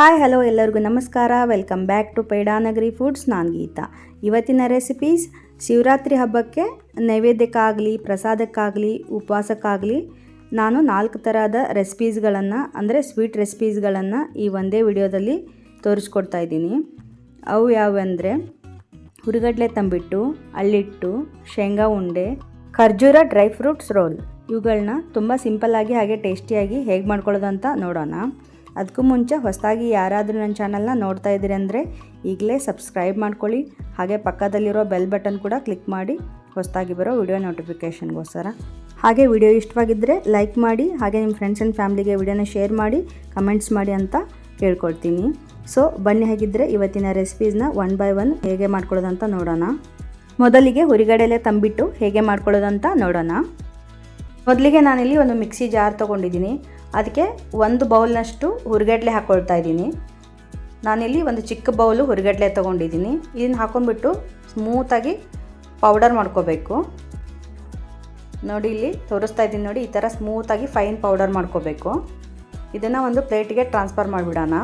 Hi hello ಎಲ್ಲರಿಗೂ ನಮಸ್ಕಾರ. Welcome back to Pedanagari foods. ನಾನು ಗೀತಾ. ಇವತ್ತಿನ ರೆಸಿಪೀಸ್ ಶಿವರಾತ್ರಿ ಹಬ್ಬಕ್ಕೆ ನೈವೇದ್ಯಕ್ಕಾಗಲಿ ಪ್ರಸಾದಕ್ಕಾಗಲಿ ಉಪವಾಸಕ್ಕಾಗಲಿ ನಾನು 4 ಥರದ ರೆಸಿಪೀಸ್ಗಳನ್ನು ಅಂದರೆ ಸ್ವೀಟ್ ರೆಸಿಪೀಸ್ಗಳನ್ನು ಈ ಒಂದೇ ವಿಡಿಯೋದಲ್ಲಿ ತೋರಿಸ್ಕೊಡ್ತಾ ಇದ್ದೀನಿ. ಅವು ಯಾವುವೆಂದರೆ ಹುರಿಗಡಲೆ ತಂಬಿಟ್ಟು, ಅಳ್ಳಿಟ್ಟು, ಶೇಂಗಾ ಉಂಡೆ, ಖರ್ಜೂರ ಡ್ರೈ ಫ್ರೂಟ್ಸ್ ರೋಲ್. ಇವುಗಳನ್ನ ತುಂಬ ಸಿಂಪಲ್ಲಾಗಿ ಹಾಗೆ ಟೇಸ್ಟಿಯಾಗಿ ಹೇಗೆ ಮಾಡ್ಕೊಳ್ಳೋದು ಅಂತ ನೋಡೋಣ. ಅದಕ್ಕೂ ಮುಂಚೆ ಹೊಸದಾಗಿ ಯಾರಾದರೂ ನನ್ನ ಚಾನಲ್ನ ನೋಡ್ತಾ ಇದ್ದೀರಿ ಅಂದರೆ ಈಗಲೇ ಸಬ್ಸ್ಕ್ರೈಬ್ ಮಾಡ್ಕೊಳ್ಳಿ. ಹಾಗೆ ಪಕ್ಕದಲ್ಲಿರೋ ಬೆಲ್ ಬಟನ್ ಕೂಡ ಕ್ಲಿಕ್ ಮಾಡಿ ಹೊಸದಾಗಿ ಬರೋ ವಿಡಿಯೋ ನೋಟಿಫಿಕೇಷನ್ಗೋಸ್ಕರ. ಹಾಗೆ ವಿಡಿಯೋ ಇಷ್ಟವಾಗಿದ್ದರೆ ಲೈಕ್ ಮಾಡಿ, ಹಾಗೆ ನಿಮ್ಮ ಫ್ರೆಂಡ್ಸ್ ಆ್ಯಂಡ್ ಫ್ಯಾಮ್ಲಿಗೆ ವಿಡಿಯೋನ ಶೇರ್ ಮಾಡಿ, ಕಮೆಂಟ್ಸ್ ಮಾಡಿ ಅಂತ ಹೇಳ್ಕೊಡ್ತೀನಿ. ಸೊ ಬನ್ನಿ, ಹಾಗಿದ್ದರೆ ಇವತ್ತಿನ ರೆಸಿಪೀಸ್ನ ಒನ್ ಬೈ ಒನ್ ಹೇಗೆ ಮಾಡ್ಕೊಳ್ಳೋದಂತ ನೋಡೋಣ. ಮೊದಲಿಗೆ ಹುರಿಗಡಲೆ ತಂಬಿಟ್ಟು ಹೇಗೆ ಮಾಡ್ಕೊಳ್ಳೋದಂತ ನೋಡೋಣ. ಮೊದಲಿಗೆ ನಾನಿಲ್ಲಿ ಒಂದು ಮಿಕ್ಸಿ ಜಾರ್ ತೊಗೊಂಡಿದ್ದೀನಿ. ಅದಕ್ಕೆ 1 ಬೌಲ್ನಷ್ಟು ಹುರಿಗಡಲೆ ಹಾಕ್ಕೊಳ್ತಾ ಇದ್ದೀನಿ. ನಾನಿಲ್ಲಿ ಒಂದು ಚಿಕ್ಕ ಬೌಲು ಹುರಿಗಡಲೆ ತೊಗೊಂಡಿದ್ದೀನಿ. ಇದನ್ನು ಹಾಕೊಂಡ್ಬಿಟ್ಟು ಸ್ಮೂತಾಗಿ ಪೌಡರ್ ಮಾಡ್ಕೋಬೇಕು. ನೋಡಿ, ಇಲ್ಲಿ ತೋರಿಸ್ತಾ ಇದ್ದೀನಿ ನೋಡಿ, ಈ ಥರ ಸ್ಮೂತಾಗಿ ಫೈನ್ ಪೌಡರ್ ಮಾಡ್ಕೋಬೇಕು. ಇದನ್ನು ಒಂದು ಪ್ಲೇಟಿಗೆ ಟ್ರಾನ್ಸ್ಫರ್ ಮಾಡಿಬಿಡೋಣ.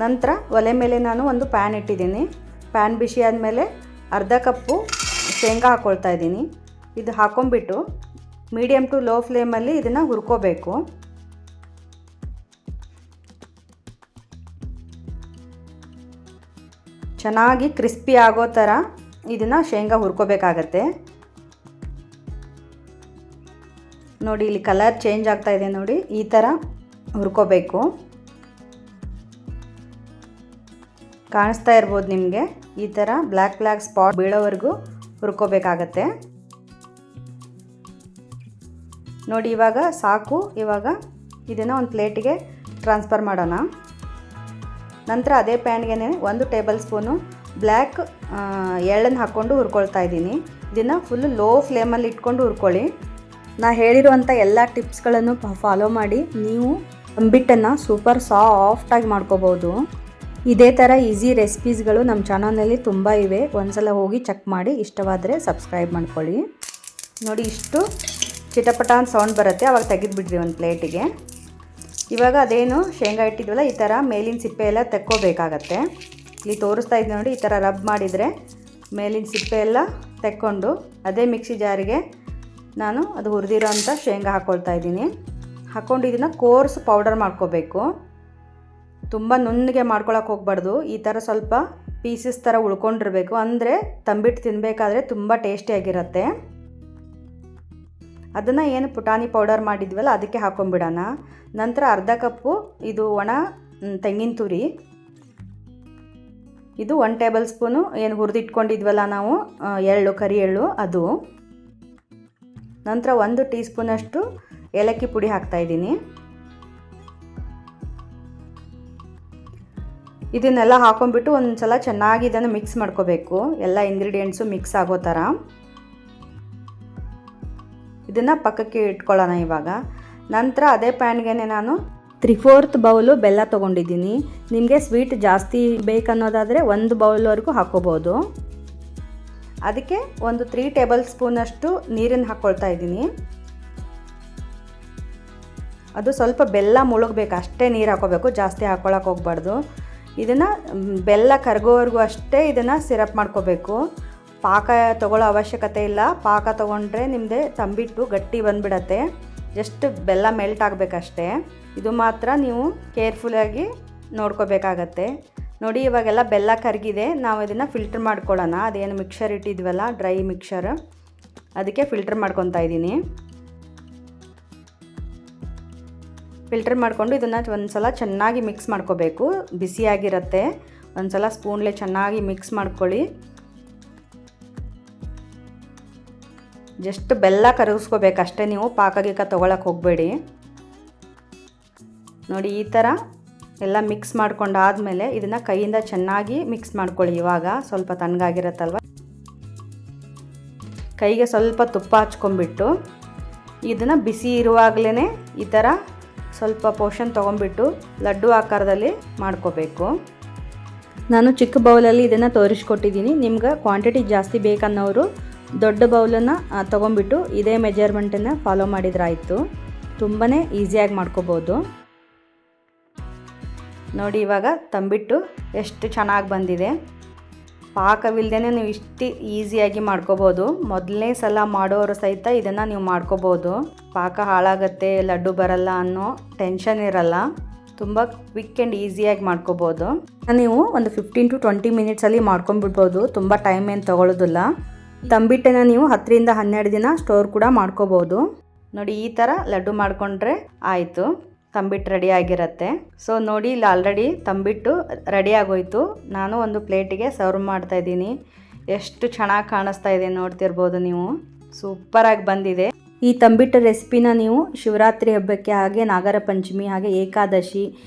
ನಂತರ ಒಲೆ ಮೇಲೆ ನಾನು ಒಂದು ಪ್ಯಾನ್ ಇಟ್ಟಿದ್ದೀನಿ. ಪ್ಯಾನ್ ಬಿಸಿ ಆದಮೇಲೆ ಅರ್ಧ ಕಪ್ಪು ಶೇಂಗಾ ಹಾಕ್ಕೊಳ್ತಾ ಇದ್ದೀನಿ. ಇದು ಹಾಕೊಂಡ್ಬಿಟ್ಟು ಮೀಡಿಯಮ್ ಟು ಲೋ ಫ್ಲೇಮಲ್ಲಿ ಇದನ್ನು ಹುರ್ಕೋಬೇಕು. ಚೆನ್ನಾಗಿ ಕ್ರಿಸ್ಪಿ ಆಗೋ ಥರ ಇದನ್ನು ಶೇಂಗಾ ಹುರ್ಕೋಬೇಕಾಗತ್ತೆ. ನೋಡಿ, ಇಲ್ಲಿ ಕಲರ್ ಚೇಂಜ್ ಆಗ್ತಾ ಇದೆ ನೋಡಿ, ಈ ಥರ ಹುರ್ಕೋಬೇಕು. ಕಾಣಿಸ್ತಾ ಇರ್ಬೋದು ನಿಮಗೆ, ಈ ಥರ ಬ್ಲ್ಯಾಕ್ ಸ್ಪಾಟ್ ಬೀಳೋವರೆಗೂ ಹುರ್ಕೋಬೇಕಾಗತ್ತೆ. ನೋಡಿ, ಇವಾಗ ಸಾಕು. ಇವಾಗ ಇದನ್ನು ಒಂದು ಪ್ಲೇಟಿಗೆ ಟ್ರಾನ್ಸ್ಫರ್ ಮಾಡೋಣ. ನಂತರ ಅದೇ ಪ್ಯಾನ್ಗೆ 1 ಟೇಬಲ್ ಸ್ಪೂನು ಬ್ಲ್ಯಾಕ್ ಎಳ್ಳನ್ನು ಹಾಕ್ಕೊಂಡು ಹುರ್ಕೊಳ್ತಾ ಇದ್ದೀನಿ. ಇದನ್ನು ಫುಲ್ಲು ಲೋ ಫ್ಲೇಮಲ್ಲಿ ಇಟ್ಕೊಂಡು ಹುರ್ಕೊಳ್ಳಿ. ನಾ ಹೇಳಿರುವಂಥ ಎಲ್ಲ ಟಿಪ್ಸ್ಗಳನ್ನು ಫಾಲೋ ಮಾಡಿ ನೀವು ತಂಬಿಟ್ಟನ್ನು ಸೂಪರ್ ಸಾಫ್ಟಾಗಿ ಮಾಡ್ಕೋಬೋದು. ಇದೇ ಥರ ಈಸಿ ರೆಸಿಪೀಸ್ಗಳು ನಮ್ಮ ಚಾನಲ್ನಲ್ಲಿ ತುಂಬ ಇವೆ. ಒಂದ್ಸಲ ಹೋಗಿ ಚೆಕ್ ಮಾಡಿ, ಇಷ್ಟವಾದರೆ ಸಬ್ಸ್ಕ್ರೈಬ್ ಮಾಡ್ಕೊಳ್ಳಿ. ನೋಡಿ, ಇಷ್ಟು ಚಿಟಪಟ ಅಂತ ಸೌಂಡ್ ಬರುತ್ತೆ, ಅವಾಗ ತೆಗೆದುಬಿಡ್ರಿ ಒಂದು ಪ್ಲೇಟಿಗೆ. ಇವಾಗ ಅದೇನು ಶೇಂಗಾ ಇಟ್ಟಿದ್ವಲ್ಲ, ಈ ಥರ ಮೇಲಿನ ಸಿಪ್ಪೆ ಎಲ್ಲ ತೆಕ್ಕೋಬೇಕಾಗತ್ತೆ. ಇಲ್ಲಿ ತೋರಿಸ್ತಾ ಇದ್ದೀನಿ ನೋಡಿ, ಈ ಥರ ರಬ್ ಮಾಡಿದರೆ ಮೇಲಿನ ಸಿಪ್ಪೆ ಎಲ್ಲ ತೆಕ್ಕೊಂಡು ಅದೇ ಮಿಕ್ಸಿ ಜಾರಿಗೆ ನಾನು ಅದು ಹುರಿದಿರೋ ಅಂಥ ಶೇಂಗಾ ಹಾಕ್ಕೊಳ್ತಾ ಇದ್ದೀನಿ. ಹಾಕ್ಕೊಂಡು ಇದನ್ನು ಕೋರ್ಸ್ ಪೌಡರ್ ಮಾಡ್ಕೋಬೇಕು. ತುಂಬ ನುಣ್ಣಗೆ ಮಾಡ್ಕೊಳಕ್ಕೆ ಹೋಗ್ಬಾರ್ದು. ಈ ಥರ ಸ್ವಲ್ಪ ಪೀಸಸ್ ಥರ ಉಳ್ಕೊಂಡಿರಬೇಕು, ಅಂದರೆ ತಂಬಿಟ್ಟು ತಿನ್ನಬೇಕಾದ್ರೆ ತುಂಬ ಟೇಸ್ಟಿಯಾಗಿರುತ್ತೆ. ಅದನ್ನು ಏನು ಪುಟಾಣಿ ಪೌಡರ್ ಮಾಡಿದ್ವಲ್ಲ ಅದಕ್ಕೆ ಹಾಕೊಂಡ್ಬಿಡೋಣ. ನಂತರ ಅರ್ಧ ಕಪ್ಪು ಇದು ಒಣ ತೆಂಗಿನ ತುರಿ, ಇದು 1 ಟೇಬಲ್ ಸ್ಪೂನು ಏನು ಹುರಿದಿಟ್ಕೊಂಡಿದ್ವಲ್ಲ ನಾವು ಎಳ್ಳು, ಕರಿ ಎಳ್ಳು, ಅದು. ನಂತರ 1 ಟೀ ಸ್ಪೂನಷ್ಟು ಏಲಕ್ಕಿ ಪುಡಿ ಹಾಕ್ತಾಯಿದ್ದೀನಿ. ಇದನ್ನೆಲ್ಲ ಹಾಕೊಂಡ್ಬಿಟ್ಟು ಒಂದು ಸಲ ಚೆನ್ನಾಗಿ ಇದನ್ನು ಮಿಕ್ಸ್ ಮಾಡ್ಕೋಬೇಕು. ಎಲ್ಲ ಇಂಗ್ರೀಡಿಯೆಂಟ್ಸು ಮಿಕ್ಸ್ ಆಗೋ ಥರ ಇದನ್ನು ಪಕ್ಕಕ್ಕೆ ಇಟ್ಕೊಳ್ಳೋಣ ಇವಾಗ. ನಂತರ ಅದೇ ಪ್ಯಾನ್ಗೆ ನಾನು 3/4 ಬೌಲು ಬೆಲ್ಲ ತೊಗೊಂಡಿದ್ದೀನಿ. ನಿಮಗೆ ಸ್ವೀಟ್ ಜಾಸ್ತಿ ಬೇಕನ್ನೋದಾದರೆ 1 ಬೌಲ್ವರೆಗೂ ಹಾಕ್ಕೋಬೋದು. ಅದಕ್ಕೆ ಒಂದು 3 ಟೇಬಲ್ ಸ್ಪೂನಷ್ಟು ನೀರನ್ನು ಹಾಕ್ಕೊಳ್ತಾ ಇದ್ದೀನಿ. ಅದು ಸ್ವಲ್ಪ ಬೆಲ್ಲ ಮುಳುಗಬೇಕು, ಅಷ್ಟೇ ನೀರು ಹಾಕ್ಕೋಬೇಕು, ಜಾಸ್ತಿ ಹಾಕ್ಕೊಳಕ್ಕೆ ಹೋಗ್ಬಾರ್ದು. ಇದನ್ನು ಬೆಲ್ಲ ಕರಗೋವರೆಗೂ ಅಷ್ಟೇ ಇದನ್ನು ಸಿರಪ್ ಮಾಡ್ಕೋಬೇಕು. ಪಾಕ ತೊಗೊಳ್ಳೋ ಅವಶ್ಯಕತೆ ಇಲ್ಲ. ಪಾಕ ತೊಗೊಂಡ್ರೆ ನಿಮ್ಮದೇ ತಂಬಿಟ್ಟು ಗಟ್ಟಿ ಬಂದುಬಿಡತ್ತೆ. ಜಸ್ಟ್ ಬೆಲ್ಲ ಮೆಲ್ಟ್ ಆಗಬೇಕಷ್ಟೇ. ಇದು ಮಾತ್ರ ನೀವು ಕೇರ್ಫುಲ್ಲಾಗಿ ನೋಡ್ಕೋಬೇಕಾಗತ್ತೆ. ನೋಡಿ, ಇವಾಗೆಲ್ಲ ಬೆಲ್ಲ ಕರಗಿದೆ. ನಾವು ಇದನ್ನು ಫಿಲ್ಟ್ರ್ ಮಾಡ್ಕೊಳ್ಳೋಣ. ಅದೇನು ಮಿಕ್ಸರ್ ಇಟ್ಟಿದ್ವಲ್ಲ, ಡ್ರೈ ಮಿಕ್ಸರ್, ಅದಕ್ಕೆ ಫಿಲ್ಟ್ರ್ ಮಾಡ್ಕೊತಾ ಇದ್ದೀನಿ. ಫಿಲ್ಟರ್ ಮಾಡಿಕೊಂಡು ಇದನ್ನು ಒಂದು ಸಲ ಚೆನ್ನಾಗಿ ಮಿಕ್ಸ್ ಮಾಡ್ಕೋಬೇಕು. ಬಿಸಿಯಾಗಿರುತ್ತೆ, ಒಂದು ಸಲ ಸ್ಪೂನ್ಲೆ ಚೆನ್ನಾಗಿ ಮಿಕ್ಸ್ ಮಾಡ್ಕೊಳ್ಳಿ. ಜಸ್ಟ್ ಬೆಲ್ಲ ಕರಗಿಸ್ಕೋಬೇಕಷ್ಟೇ, ನೀವು ಪಾಕ ಗೀಕ ತೊಗೊಳಕ್ಕೆ ಹೋಗಬೇಡಿ. ನೋಡಿ, ಈ ಥರ ಎಲ್ಲ ಮಿಕ್ಸ್ ಮಾಡ್ಕೊಂಡಾದಮೇಲೆ ಇದನ್ನು ಕೈಯಿಂದ ಚೆನ್ನಾಗಿ ಮಿಕ್ಸ್ ಮಾಡ್ಕೊಳ್ಳಿ. ಇವಾಗ ಸ್ವಲ್ಪ ತಣ್ಣಗಾಗಿರುತ್ತಲ್ವ, ಕೈಗೆ ಸ್ವಲ್ಪ ತುಪ್ಪ ಹಚ್ಕೊಂಡ್ಬಿಟ್ಟು ಇದನ್ನು ಬಿಸಿ ಇರುವಾಗಲೇ ಈ ಥರ ಸ್ವಲ್ಪ ಪೋರ್ಷನ್ ತೊಗೊಂಡ್ಬಿಟ್ಟು ಲಡ್ಡು ಆಕಾರದಲ್ಲಿ ಮಾಡ್ಕೋಬೇಕು. ನಾನು ಚಿಕ್ಕ ಬೌಲಲ್ಲಿ ಇದನ್ನು ತೋರಿಸ್ಕೊಟ್ಟಿದ್ದೀನಿ. ನಿಮ್ಗೆ ಕ್ವಾಂಟಿಟಿ ಜಾಸ್ತಿ ಬೇಕನ್ನೋರು ದೊಡ್ಡ ಬೌಲನ್ನು ತೊಗೊಂಡ್ಬಿಟ್ಟು ಇದೇ ಮೆಜರ್ಮೆಂಟನ್ನು ಫಾಲೋ ಮಾಡಿದ್ರಾಯಿತು. ತುಂಬಾ ಈಸಿಯಾಗಿ ಮಾಡ್ಕೋಬೋದು. ನೋಡಿ ಇವಾಗ ತಂಬಿಟ್ಟು ಎಷ್ಟು ಚೆನ್ನಾಗಿ ಬಂದಿದೆ. ಪಾಕವಿಲ್ಲದೇ ನೀವು ಇಷ್ಟು ಈಸಿಯಾಗಿ ಮಾಡ್ಕೋಬೋದು. ಮೊದಲನೇ ಸಲ ಮಾಡೋರು ಸಹಿತ ಇದನ್ನು ನೀವು ಮಾಡ್ಕೋಬೋದು. ಪಾಕ ಹಾಳಾಗತ್ತೆ, ಲಡ್ಡು ಬರಲ್ಲ ಅನ್ನೋ ಟೆನ್ಷನ್ ಇರಲ್ಲ. ತುಂಬ ಕ್ವಿಕ್ ಆ್ಯಂಡ್ ಈಸಿಯಾಗಿ ಮಾಡ್ಕೋಬೋದು. ನೀವು ಒಂದು 15 to 20 ಮಿನಿಟ್ಸಲ್ಲಿ ಮಾಡ್ಕೊಂಡ್ಬಿಡ್ಬೋದು. ತುಂಬ ಟೈಮ್ ಏನು ತೊಗೊಳ್ಳೋದಿಲ್ಲ. ತಂಬಿಟ್ಟನ್ನು ನೀವು 10 to 12 ದಿನ ಸ್ಟೋರ್ ಕೂಡ ಮಾಡ್ಕೋಬೋದು. ನೋಡಿ ಈ ಥರ ಲಡ್ಡು ಮಾಡಿಕೊಂಡ್ರೆ ಆಯಿತು, ತಂಬಿಟ್ಟು ರೆಡಿ ಆಗಿರುತ್ತೆ. ಸೊ ನೋಡಿ ಇಲ್ಲಿ ಆಲ್ರೆಡಿ ತಂಬಿಟ್ಟು ರೆಡಿ ಆಗೋಯ್ತು. ನಾನು ಒಂದು ಪ್ಲೇಟಿಗೆ ಸರ್ವ್ ಮಾಡ್ತಾಯಿದ್ದೀನಿ. ಎಷ್ಟು ಚೆನ್ನಾಗಿ ಕಾಣಿಸ್ತಾ ಇದೆ ನೋಡ್ತಿರ್ಬೋದು ನೀವು. ಸೂಪರಾಗಿ ಬಂದಿದೆ. ಈ ತಂಬಿಟ್ಟು ರೆಸಿಪಿನ ನೀವು ಶಿವರಾತ್ರಿ ಹಬ್ಬಕ್ಕೆ, ಹಾಗೆ ನಾಗರ ಪಂಚಮಿ, ಹಾಗೆ ಏಕಾದಶಿ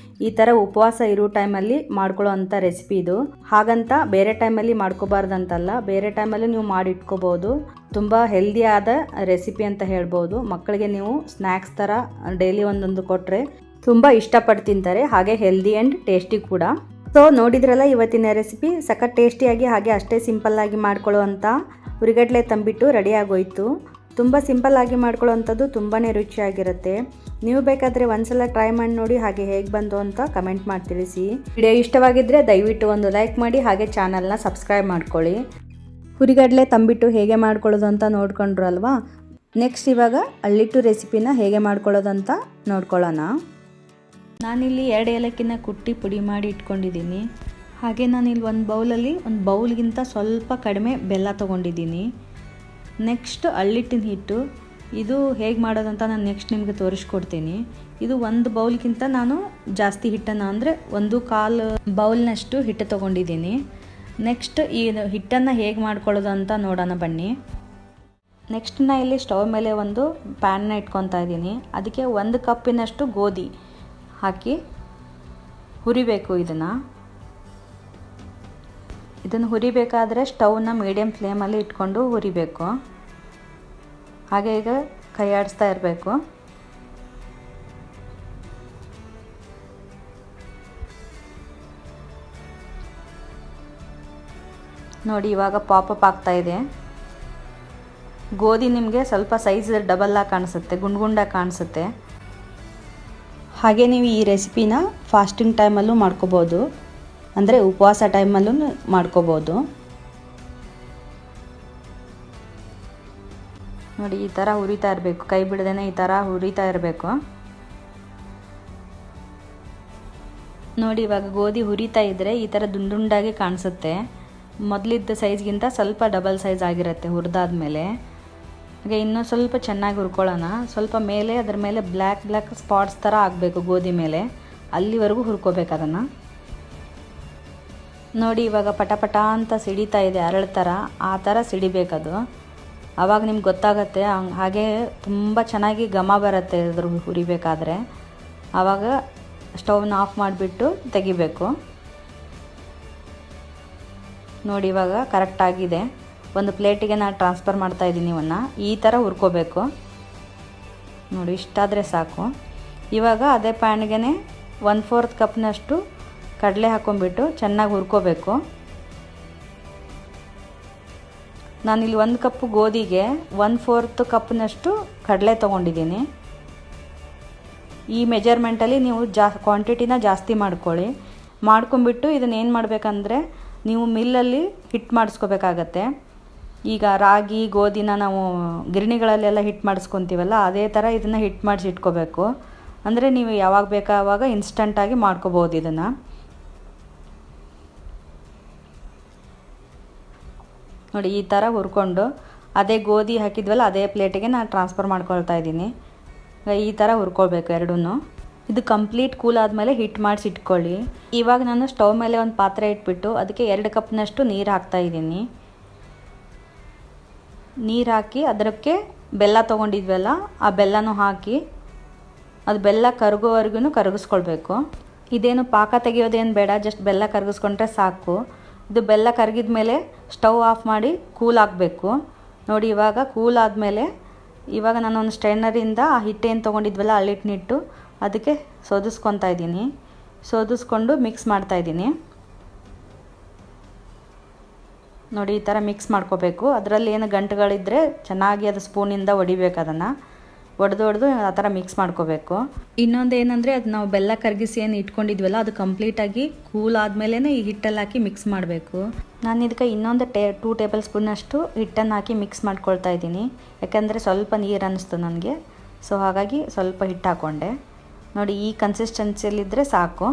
ಈ ಥರ ಉಪವಾಸ ಇರೋ ಟೈಮಲ್ಲಿ ಮಾಡ್ಕೊಳ್ಳೋ ಅಂಥ ರೆಸಿಪಿ ಇದು. ಹಾಗಂತ ಬೇರೆ ಟೈಮಲ್ಲಿ ಮಾಡ್ಕೋಬಾರ್ದಂತಲ್ಲ, ಬೇರೆ ಟೈಮಲ್ಲಿ ನೀವು ಮಾಡಿಟ್ಕೋಬೋದು. ತುಂಬ ಹೆಲ್ದಿಯಾದ ರೆಸಿಪಿ ಅಂತ ಹೇಳ್ಬೋದು. ಮಕ್ಕಳಿಗೆ ನೀವು ಸ್ನ್ಯಾಕ್ಸ್ ಥರ ಡೈಲಿ ಒಂದೊಂದು ಕೊಟ್ಟರೆ ತುಂಬ ಇಷ್ಟಪಟ್ಟು ತಿಂತಾರೆ, ಹಾಗೆ ಹೆಲ್ದಿ ಆ್ಯಂಡ್ ಟೇಸ್ಟಿ ಕೂಡ. ಸೊ ನೋಡಿದ್ರಲ್ಲ ಇವತ್ತಿನ ರೆಸಿಪಿ ಸಖತ್ ಟೇಸ್ಟಿಯಾಗಿ ಹಾಗೆ ಅಷ್ಟೇ ಸಿಂಪಲ್ಲಾಗಿ ಮಾಡ್ಕೊಳ್ಳೋ ಅಂಥ ಹುರಿಗಡಲೆ ತಂಬಿಟ್ಟು ರೆಡಿ ಆಗೋಯ್ತು. ತುಂಬ ಸಿಂಪಲ್ಲಾಗಿ ಮಾಡ್ಕೊಳ್ಳೋವಂಥದ್ದು ತುಂಬಾ ರುಚಿಯಾಗಿರುತ್ತೆ. ನೀವು ಬೇಕಾದರೆ ಒಂದ್ಸಲ ಟ್ರೈ ಮಾಡಿ ನೋಡಿ, ಹಾಗೆ ಹೇಗೆ ಬಂತು ಅಂತ ಕಮೆಂಟ್ ಮಾಡಿ ತಿಳಿಸಿ. ವಿಡಿಯೋ ಇಷ್ಟವಾಗಿದ್ದರೆ ದಯವಿಟ್ಟು ಒಂದು ಲೈಕ್ ಮಾಡಿ, ಹಾಗೆ ಚಾನಲ್ನ ಸಬ್ಸ್ಕ್ರೈಬ್ ಮಾಡ್ಕೊಳ್ಳಿ. ಹುರಿಗಡಲೆ ತಂಬಿಟ್ಟು ಹೇಗೆ ಮಾಡ್ಕೊಳ್ಳೋದು ಅಂತ ನೋಡ್ಕೊಂಡ್ರು ಅಲ್ವಾ. ನೆಕ್ಸ್ಟ್ ಇವಾಗ ಅಳ್ಳಿಟ್ಟು ರೆಸಿಪಿನ ಹೇಗೆ ಮಾಡ್ಕೊಳ್ಳೋದು ಅಂತ ನೋಡ್ಕೊಳ್ಳೋಣ. ನಾನಿಲ್ಲಿ 2 ಏಲಕ್ಕಿನ ಕುಟ್ಟಿ ಪುಡಿ ಮಾಡಿ ಇಟ್ಕೊಂಡಿದ್ದೀನಿ. ಹಾಗೆ ನಾನಿಲ್ಲಿ ಒಂದು ಬೌಲ್ಗಿಂತ ಸ್ವಲ್ಪ ಕಡಿಮೆ ಬೆಲ್ಲ ತೊಗೊಂಡಿದ್ದೀನಿ. ನೆಕ್ಸ್ಟ್ ಅಳ್ಳಿಟ್ಟಿನ ಹಿಟ್ಟು, ಇದು ಹೇಗೆ ಮಾಡೋದಂತ ನಾನು ನೆಕ್ಸ್ಟ್ ನಿಮಗೆ ತೋರಿಸ್ಕೊಡ್ತೀನಿ. ಇದು ಒಂದು ಬೌಲ್ಗಿಂತ ನಾನು ಜಾಸ್ತಿ ಹಿಟ್ಟನ್ನು, ಅಂದರೆ 1/4 ಬೌಲ್ನಷ್ಟು ಹಿಟ್ಟು ತೊಗೊಂಡಿದ್ದೀನಿ. ನೆಕ್ಸ್ಟ್ ಈ ಹಿಟ್ಟನ್ನು ಹೇಗೆ ಮಾಡ್ಕೊಳ್ಳೋದು ಅಂತ ನೋಡೋಣ ಬನ್ನಿ. ನೆಕ್ಸ್ಟ್ ನಾನು ಇಲ್ಲಿ ಸ್ಟವ್ ಮೇಲೆ ಒಂದು ಪ್ಯಾನ್ನ ಇಟ್ಕೊತಾ ಇದ್ದೀನಿ. ಅದಕ್ಕೆ 1 ಕಪ್ಪಿನಷ್ಟು ಗೋಧಿ ಹಾಕಿ ಹುರಿಬೇಕು. ಇದನ್ನು ಹುರಿಬೇಕಾದ್ರೆ ಸ್ಟವ್ನ ಮೀಡಿಯಮ್ ಫ್ಲೇಮಲ್ಲಿ ಇಟ್ಕೊಂಡು ಹುರಿಬೇಕು. ಹಾಗೆ ಈಗ ಕೈ ಆಡಿಸ್ತಾ ಇರಬೇಕು. ನೋಡಿ ಇವಾಗ ಪಾಪಪ್ ಆಗ್ತಾ ಇದೆ. ಗೋಧಿ ನಿಮಗೆ ಸ್ವಲ್ಪ ಸೈಜ್ ಡಬಲ್ಲಾಗಿ ಕಾಣಿಸುತ್ತೆ, ಗುಂಡಾಗಿ ಕಾಣಿಸುತ್ತೆ. ಹಾಗೆ ನೀವು ಈ ರೆಸಿಪಿನ ಫಾಸ್ಟಿಂಗ್ ಟೈಮಲ್ಲೂ ಮಾಡ್ಕೋಬೋದು, ಅಂದರೆ ಉಪವಾಸ ಟೈಮಲ್ಲೂ ಮಾಡ್ಕೋಬೋದು. ನೋಡಿ ಈ ಥರ ಹುರಿತಾ ಇರಬೇಕು, ಕೈ ಬಿಡದೇನೆ ಈ ಥರ ಹುರಿತಾ ಇರಬೇಕು. ನೋಡಿ ಇವಾಗ ಗೋಧಿ ಹುರಿತಾ ಇದ್ದರೆ ಈ ಥರ ದುಂಡಾಗಿ ಕಾಣಿಸುತ್ತೆ. ಮೊದಲಿದ್ದ ಸೈಜ್ಗಿಂತ ಸ್ವಲ್ಪ ಡಬಲ್ ಸೈಜ್ ಆಗಿರುತ್ತೆ ಹುರಿದಾದ್ಮೇಲೆ. ಹಾಗೆ ಇನ್ನೂ ಸ್ವಲ್ಪ ಚೆನ್ನಾಗಿ ಹುರ್ಕೊಳ್ಳೋಣ. ಸ್ವಲ್ಪ ಮೇಲೆ ಅದರ ಮೇಲೆ ಬ್ಲ್ಯಾಕ್ ಸ್ಪಾಟ್ಸ್ ಥರ ಆಗಬೇಕು ಗೋಧಿ ಮೇಲೆ, ಅಲ್ಲಿವರೆಗೂ ಹುರ್ಕೋಬೇಕು ಅದನ್ನು. ನೋಡಿ ಇವಾಗ ಪಟ ಅಂತ ಸಿಡಿತಾ ಇದೆ, ಅರಳು ಥರ, ಆ ಥರ ಸಿಡಿಬೇಕದು. ಆವಾಗ ನಿಮ್ಗೆ ಗೊತ್ತಾಗುತ್ತೆ. ಹಾಗೆ ತುಂಬ ಚೆನ್ನಾಗಿ ಘಮ ಬರುತ್ತೆ ಅದ್ರ ಹುರಿಬೇಕಾದ್ರೆ. ಆವಾಗ ಸ್ಟವ್ನ ಆಫ್ ಮಾಡಿಬಿಟ್ಟು ತೆಗಿಬೇಕು. ನೋಡಿ ಇವಾಗ ಕರೆಕ್ಟಾಗಿದೆ. ಒಂದು ಪ್ಲೇಟಿಗೆ ನಾನು ಟ್ರಾನ್ಸ್ಫರ್ ಮಾಡ್ತಾಯಿದ್ದೀನಿ. ಇವನ್ನ ಈ ಥರ ಹುರ್ಕೋಬೇಕು. ನೋಡಿ ಇಷ್ಟಾದರೆ ಸಾಕು. ಇವಾಗ ಅದೇ ಪ್ಯಾನ್ಗೆ 1/4 ಕಪ್ನಷ್ಟು ಕಡಲೆ ಹಾಕ್ಕೊಂಬಿಟ್ಟು ಚೆನ್ನಾಗಿ ಹುರ್ಕೋಬೇಕು. ನಾನಿಲ್ಲಿ 1 ಕಪ್ ಗೋಧಿಗೆ 1/4 ಕಪ್ನಷ್ಟು ಕಡಲೆ ತೊಗೊಂಡಿದ್ದೀನಿ. ಈ ಮೆಜರ್ಮೆಂಟಲ್ಲಿ ನೀವು ಕ್ವಾಂಟಿಟಿನ ಜಾಸ್ತಿ ಮಾಡ್ಕೊಂಬಿಟ್ಟು ಇದನ್ನು ಏನು ಮಾಡಬೇಕಂದ್ರೆ, ನೀವು ಮಿಲ್ಲಲ್ಲಿ ಹಿಟ್ಟು ಮಾಡಿಸ್ಕೋಬೇಕಾಗತ್ತೆ. ಈಗ ರಾಗಿ ಗೋಧಿನ ನಾವು ಗಿರಣಿಗಳಲ್ಲೆಲ್ಲ ಹಿಟ್ಟು ಮಾಡಿಸ್ಕೊತೀವಲ್ಲ, ಅದೇ ಥರ ಇದನ್ನು ಹಿಟ್ಟು ಮಾಡಿಸಿ ಇಟ್ಕೋಬೇಕು. ಅಂದರೆ ನೀವು ಯಾವಾಗ ಬೇಕಾ ಆವಾಗ ಇನ್ಸ್ಟಂಟಾಗಿ ಮಾಡ್ಕೋಬೋದು ಇದನ್ನು. ನೋಡಿ ಈ ಥರ ಹುರ್ಕೊಂಡು ಅದೇ ಗೋಧಿ ಹಾಕಿದ್ವಲ್ಲ ಅದೇ ಪ್ಲೇಟಿಗೆ ನಾನು ಟ್ರಾನ್ಸ್ಫರ್ ಮಾಡ್ಕೊಳ್ತಾ ಇದ್ದೀನಿ. ಈ ಥರ ಹುರ್ಕೊಳ್ಬೇಕು ಎರಡನ್ನೂ. ಇದು ಕಂಪ್ಲೀಟ್ ಕೂಲ್ ಆದಮೇಲೆ ಹಿಟ್ಟು ಮಾಡಿಸಿ ಇಟ್ಕೊಳ್ಳಿ. ಇವಾಗ ನಾನು ಸ್ಟವ್ ಮೇಲೆ ಒಂದು ಪಾತ್ರೆ ಇಟ್ಬಿಟ್ಟು ಅದಕ್ಕೆ 2 ಕಪ್ನಷ್ಟು ನೀರು ಹಾಕ್ತಾಯಿದ್ದೀನಿ. ನೀರು ಹಾಕಿ ಅದಕ್ಕೆ ಬೆಲ್ಲ ತೊಗೊಂಡಿದ್ವಲ್ಲ ಆ ಬೆಲ್ಲನೂ ಹಾಕಿ ಅದು ಬೆಲ್ಲ ಕರಗೋವರೆಗೂ ಕರಗಿಸ್ಕೊಳ್ಬೇಕು. ಇದೇನು ಪಾಕ ತೆಗೆಯೋದೇನು ಬೇಡ, ಜಸ್ಟ್ ಬೆಲ್ಲ ಕರಗಿಸ್ಕೊಂಡ್ರೆ ಸಾಕು. ಇದು ಬೆಲ್ಲ ಕರಗಿದ ಮೇಲೆ ಸ್ಟವ್ ಆಫ್ ಮಾಡಿ ಕೂಲ್ ಆಗಬೇಕು. ನೋಡಿ ಇವಾಗ ಕೂಲ್ ಆದಮೇಲೆ ಇವಾಗ ನಾನು ಒಂದು ಸ್ಟ್ರೈನರಿಂದ ಆ ಹಿಟ್ಟೇನು ತೊಗೊಂಡಿದ್ವಲ್ಲ ಅಳ್ಳಿಟ್ಟಿನ ಹಿಟ್ಟು ಅದಕ್ಕೆ ಸೋದಿಸ್ಕೊತಾ ಇದ್ದೀನಿ. ಸೋದಿಸ್ಕೊಂಡು ಮಿಕ್ಸ್ ಮಾಡ್ತಾಯಿದ್ದೀನಿ. ನೋಡಿ ಈ ಥರ ಮಿಕ್ಸ್ ಮಾಡ್ಕೋಬೇಕು. ಅದರಲ್ಲಿ ಏನು ಗಂಟುಗಳಿದ್ದರೆ ಚೆನ್ನಾಗಿ ಅದು ಸ್ಪೂನಿಂದ ಹೊಡಿಬೇಕು. ಅದನ್ನು ಒಡೆದು ಆ ಥರ ಮಿಕ್ಸ್ ಮಾಡ್ಕೋಬೇಕು. ಇನ್ನೊಂದು ಏನಂದರೆ ಅದು ನಾವು ಬೆಲ್ಲ ಕರಗಿಸಿ ಏನು ಇಟ್ಕೊಂಡಿದ್ವಲ್ಲ ಅದು ಕಂಪ್ಲೀಟಾಗಿ ಕೂಲ್ ಆದಮೇಲೆ ಈ ಹಿಟ್ಟಲ್ಲಿ ಹಾಕಿ ಮಿಕ್ಸ್ ಮಾಡಬೇಕು. ನಾನು ಇದಕ್ಕೆ ಇನ್ನೊಂದು 2 ಟೇಬಲ್ ಸ್ಪೂನಷ್ಟು ಹಿಟ್ಟನ್ನು ಹಾಕಿ ಮಿಕ್ಸ್ ಮಾಡ್ಕೊಳ್ತಾ ಇದ್ದೀನಿ. ಯಾಕಂದರೆ ಸ್ವಲ್ಪ ನೀರು ಅನ್ನಿಸ್ತು ನನಗೆ, ಸೊ ಹಾಗಾಗಿ ಸ್ವಲ್ಪ ಹಿಟ್ಟು ಹಾಕ್ಕೊಂಡೆ. ನೋಡಿ ಈ ಕನ್ಸಿಸ್ಟೆನ್ಸಿಯಲ್ಲಿದ್ದರೆ ಸಾಕು.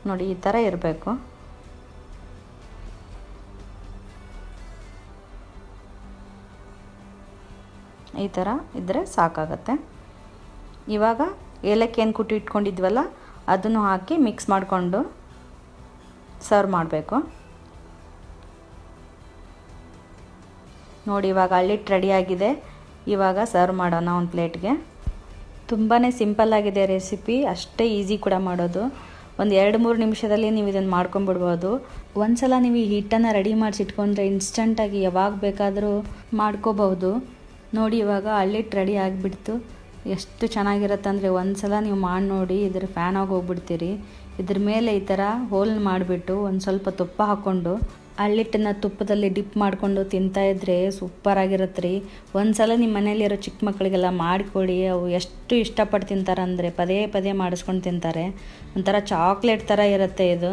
ನೋಡಿ ಈ ಥರ ಇರಬೇಕು. ಈ ಥರ ಇದ್ದರೆ ಸಾಕಾಗತ್ತೆ. ಇವಾಗ ಏಲಕ್ಕಿ ಏನು ಕುಟ್ಟಿ ಇಟ್ಕೊಂಡಿದ್ವಲ್ಲ ಅದನ್ನು ಹಾಕಿ ಮಿಕ್ಸ್ ಮಾಡಿಕೊಂಡು ಸರ್ವ್ ಮಾಡಬೇಕು. ನೋಡಿ ಇವಾಗ ಅಳ್ಳಿಟ್ಟು ರೆಡಿಯಾಗಿದೆ. ಇವಾಗ ಸರ್ವ್ ಮಾಡೋಣ ಒಂದು ಪ್ಲೇಟ್ಗೆ. ತುಂಬಾ ಸಿಂಪಲ್ಲಾಗಿದೆ ರೆಸಿಪಿ, ಅಷ್ಟೇ ಈಸಿ ಕೂಡ ಮಾಡೋದು. ಒಂದು 2-3 ನಿಮಿಷದಲ್ಲಿ ನೀವು ಇದನ್ನು ಮಾಡ್ಕೊಂಬಿಡ್ಬೋದು. ಒಂದು ಸಲ ನೀವು ಈ ಹಿಟ್ಟನ್ನು ರೆಡಿ ಮಾಡಿಸಿಟ್ಕೊಂಡ್ರೆ ಇನ್ಸ್ಟಂಟಾಗಿ ಯಾವಾಗ ಬೇಕಾದರೂ ಮಾಡ್ಕೋಬಹುದು. ನೋಡಿ ಇವಾಗ ಅಳ್ಳಿಟ್ಟು ರೆಡಿ ಆಗಿಬಿಡ್ತು. ಎಷ್ಟು ಚೆನ್ನಾಗಿರುತ್ತೆ ಅಂದರೆ ಒಂದು ಸಲ ನೀವು ಮಾಡಿ ನೋಡಿ ಇದ್ರ ಫ್ಯಾನ್ ಆಗಿ ಹೋಗ್ಬಿಡ್ತೀರಿ. ಇದ್ರ ಮೇಲೆ ಈ ಥರ ಹೋಲ್ ಮಾಡಿಬಿಟ್ಟು ಒಂದು ಸ್ವಲ್ಪ ತುಪ್ಪ ಹಾಕ್ಕೊಂಡು ಅಳ್ಳಿಟ್ಟನ್ನು ತುಪ್ಪದಲ್ಲಿ ಡಿಪ್ ಮಾಡಿಕೊಂಡು ತಿಂತಾಯಿದ್ರೆ ಸೂಪರಾಗಿರುತ್ತೆ ರೀ. ಒಂದು ಸಲ ನಿಮ್ಮ ಮನೇಲಿರೋ ಚಿಕ್ಕ ಮಕ್ಕಳಿಗೆಲ್ಲ ಮಾಡಿಕೊಡಿ, ಅವು ಎಷ್ಟು ಇಷ್ಟಪಟ್ಟು ತಿಂತಾರಂದರೆ ಪದೇ ಪದೇ ಮಾಡಿಸ್ಕೊಂಡು ತಿಂತಾರೆ. ಒಂಥರ ಚಾಕ್ಲೇಟ್ ಥರ ಇರುತ್ತೆ ಇದು,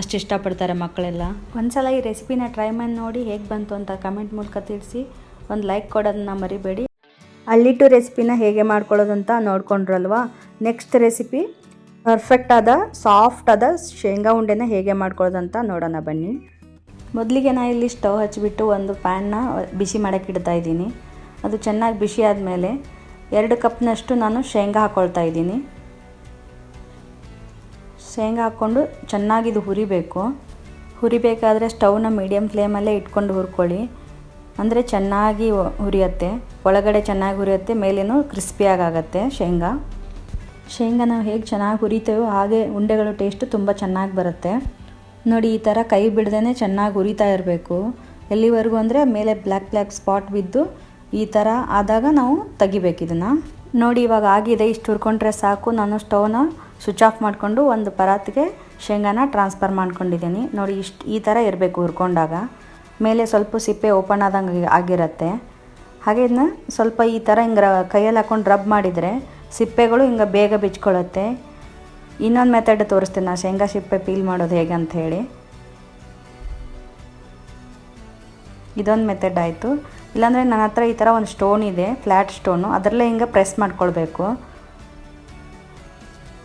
ಅಷ್ಟು ಇಷ್ಟಪಡ್ತಾರೆ ಮಕ್ಕಳೆಲ್ಲ. ಒಂದು ಸಲ ಈ ರೆಸಿಪಿನ ಟ್ರೈ ಮಾಡಿ ನೋಡಿ ಹೇಗೆ ಬಂತು ಅಂತ ಕಮೆಂಟ್ ಮೂಲಕ ತಿಳಿಸಿ. ಒಂದು ಲೈಕ್ ಕೊಡೋದನ್ನ ಮರಿಬೇಡಿ. ಅಳ್ಳಿಟ್ಟು ರೆಸಿಪಿನ ಹೇಗೆ ಮಾಡ್ಕೊಳ್ಳೋದು ಅಂತ ನೋಡ್ಕೊಂಡ್ರಲ್ವಾ. ನೆಕ್ಸ್ಟ್ ರೆಸಿಪಿ ಪರ್ಫೆಕ್ಟ್ ಆದ ಸಾಫ್ಟ್ ಆದ ಶೇಂಗಾ ಉಂಡೆನ ಹೇಗೆ ಮಾಡ್ಕೊಳ್ಳೋದು ಅಂತ ನೋಡೋಣ ಬನ್ನಿ. ಮೊದಲಿಗೆ ನಾನು ಇಲ್ಲಿ ಸ್ಟವ್ ಹಚ್ಚಿಬಿಟ್ಟು ಒಂದು ಪ್ಯಾನ್ನ ಬಿಸಿ ಮಾಡೋಕ್ಕೆ ಇಡ್ತಾ ಇದ್ದೀನಿ. ಅದು ಚೆನ್ನಾಗಿ ಬಿಸಿ ಆದಮೇಲೆ 2 ಕಪ್ನಷ್ಟು ನಾನು ಶೇಂಗಾ ಹಾಕ್ಕೊಳ್ತಾ ಇದ್ದೀನಿ. ಶೇಂಗಾ ಹಾಕ್ಕೊಂಡು ಚೆನ್ನಾಗಿದು ಹುರಿಬೇಕು. ಹುರಿಬೇಕಾದ್ರೆ ಸ್ಟವ್ನ ಮೀಡಿಯಮ್ ಫ್ಲೇಮಲ್ಲೇ ಇಟ್ಕೊಂಡು ಹುರ್ಕೊಳ್ಳಿ. ಅಂದರೆ ಚೆನ್ನಾಗಿ ಹುರಿಯುತ್ತೆ, ಒಳಗಡೆ ಚೆನ್ನಾಗಿ ಹುರಿಯುತ್ತೆ, ಮೇಲೇನೂ ಕ್ರಿಸ್ಪಿಯಾಗತ್ತೆ ಶೇಂಗಾ ನಾವು ಹೇಗೆ ಚೆನ್ನಾಗಿ ಹುರಿತೇವೋ ಹಾಗೆ ಉಂಡೆಗಳು ಟೇಸ್ಟು ತುಂಬ ಚೆನ್ನಾಗಿ ಬರುತ್ತೆ. ನೋಡಿ ಈ ಥರ ಕೈ ಬಿಡದೇ ಚೆನ್ನಾಗಿ ಹುರಿತಾ ಇರಬೇಕು. ಎಲ್ಲಿವರೆಗೂ ಅಂದರೆ ಮೇಲೆ ಬ್ಲ್ಯಾಕ್ ಸ್ಪಾಟ್ ಬಿದ್ದು ಈ ಥರ ಆದಾಗ ನಾವು ತೆಗಿಬೇಕು ಇದನ್ನು. ನೋಡಿ ಇವಾಗ ಆಗಿದೆ, ಇಷ್ಟು ಹುರ್ಕೊಂಡ್ರೆ ಸಾಕು. ನಾನು ಸ್ಟವ್ನ ಸ್ವಿಚ್ ಆಫ್ ಮಾಡಿಕೊಂಡು ಒಂದು ಪರಾತಿಗೆ ಶೇಂಗಾನ ಟ್ರಾನ್ಸ್ಫರ್ ಮಾಡ್ಕೊಂಡಿದ್ದೀನಿ. ನೋಡಿ ಈ ಥರ ಇರಬೇಕು ಹುರ್ಕೊಂಡಾಗ. ಮೇಲೆ ಸ್ವಲ್ಪ ಸಿಪ್ಪೆ ಓಪನ್ ಆದಂಗೆ ಆಗಿರುತ್ತೆ. ಹಾಗೆ ಇದನ್ನ ಸ್ವಲ್ಪ ಈ ಥರ ಹಿಂಗೆ ಕೈಯಲ್ಲಿ ಹಾಕ್ಕೊಂಡು ರಬ್ ಮಾಡಿದರೆ ಸಿಪ್ಪೆಗಳು ಹಿಂಗೆ ಬೇಗ ಬಿಚ್ಕೊಳ್ಳುತ್ತೆ. ಇನ್ನೊಂದು ಮೆಥಡ್ ತೋರಿಸ್ತೀನಿ ನಾನು ಶೇಂಗಾ ಸಿಪ್ಪೆ ಪೀಲ್ ಮಾಡೋದು ಹೇಗೆ ಅಂತ ಹೇಳಿ. ಇದೊಂದು ಮೆಥಡ್ ಆಯಿತು. ಇಲ್ಲಾಂದರೆ ನನ್ನ ಹತ್ರ ಈ ಥರ ಒಂದು ಸ್ಟೋನ್ ಇದೆ, ಫ್ಲ್ಯಾಟ್ ಸ್ಟೋನು, ಅದರಲ್ಲೇ ಹಿಂಗೆ ಪ್ರೆಸ್ ಮಾಡ್ಕೊಳ್ಬೇಕು.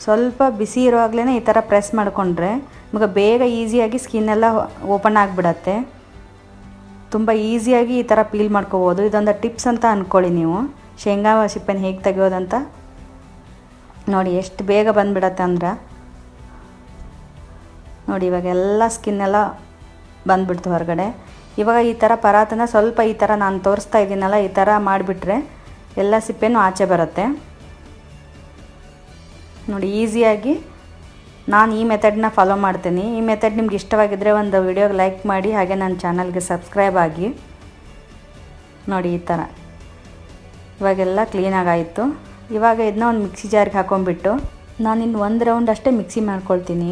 ಸ್ವಲ್ಪ ಬಿಸಿ ಇರುವಾಗಲೇ ಈ ಥರ ಪ್ರೆಸ್ ಮಾಡಿಕೊಂಡ್ರೆ ನಿಮಗೆ ಬೇಗ ಈಸಿಯಾಗಿ ಸ್ಕಿನ್ನೆಲ್ಲ ಓಪನ್ ಆಗಿಬಿಡತ್ತೆ. ತುಂಬ ಈಸಿಯಾಗಿ ಈ ಥರ ಪೀಲ್ ಮಾಡ್ಕೋಬೋದು. ಇದೊಂದು ಟಿಪ್ಸ್ ಅಂತ ಅಂದ್ಕೊಳ್ಳಿ ನೀವು, ಶೇಂಗಾ ಸಿಪ್ಪೆನ ಹೇಗೆ ತೆಗೆಯೋದಂತ. ನೋಡಿ ಎಷ್ಟು ಬೇಗ ಬಂದುಬಿಡತ್ತೆ ಅಂದ್ರೆ. ನೋಡಿ ಇವಾಗ ಎಲ್ಲ ಸ್ಕಿನ್ನೆಲ್ಲ ಬಂದುಬಿಡ್ತು ಹೊರಗಡೆ. ಇವಾಗ ಈ ಥರ ಪರಾತನ ಸ್ವಲ್ಪ ಈ ಥರ ನಾನು ತೋರಿಸ್ತಾ ಇದ್ದೀನಲ್ಲ ಈ ಥರ ಮಾಡಿಬಿಟ್ರೆ ಎಲ್ಲ ಸಿಪ್ಪೆನೂ ಆಚೆ ಬರುತ್ತೆ. ನೋಡಿ ಈಸಿಯಾಗಿ ನಾನು ಈ ಮೆಥಡ್ನ ಫಾಲೋ ಮಾಡ್ತೀನಿ. ಈ ಮೆಥಡ್ ನಿಮ್ಗೆ ಇಷ್ಟವಾಗಿದ್ದರೆ ಒಂದು ವಿಡಿಯೋಗೆ ಲೈಕ್ ಮಾಡಿ, ಹಾಗೆ ನನ್ನ ಚಾನಲ್ಗೆ ಸಬ್ಸ್ಕ್ರೈಬ್ ಆಗಿ. ನೋಡಿ ಈ ಥರ ಇವಾಗೆಲ್ಲ ಕ್ಲೀನಾಗಾಯಿತು. ಇವಾಗ ಇದನ್ನ ಒಂದು ಮಿಕ್ಸಿ ಜಾರಿಗೆ ಹಾಕೊಂಡ್ಬಿಟ್ಟು ನಾನಿನ್ನು 1 ರೌಂಡ್ ಅಷ್ಟೇ ಮಿಕ್ಸಿ ಮಾಡ್ಕೊಳ್ತೀನಿ.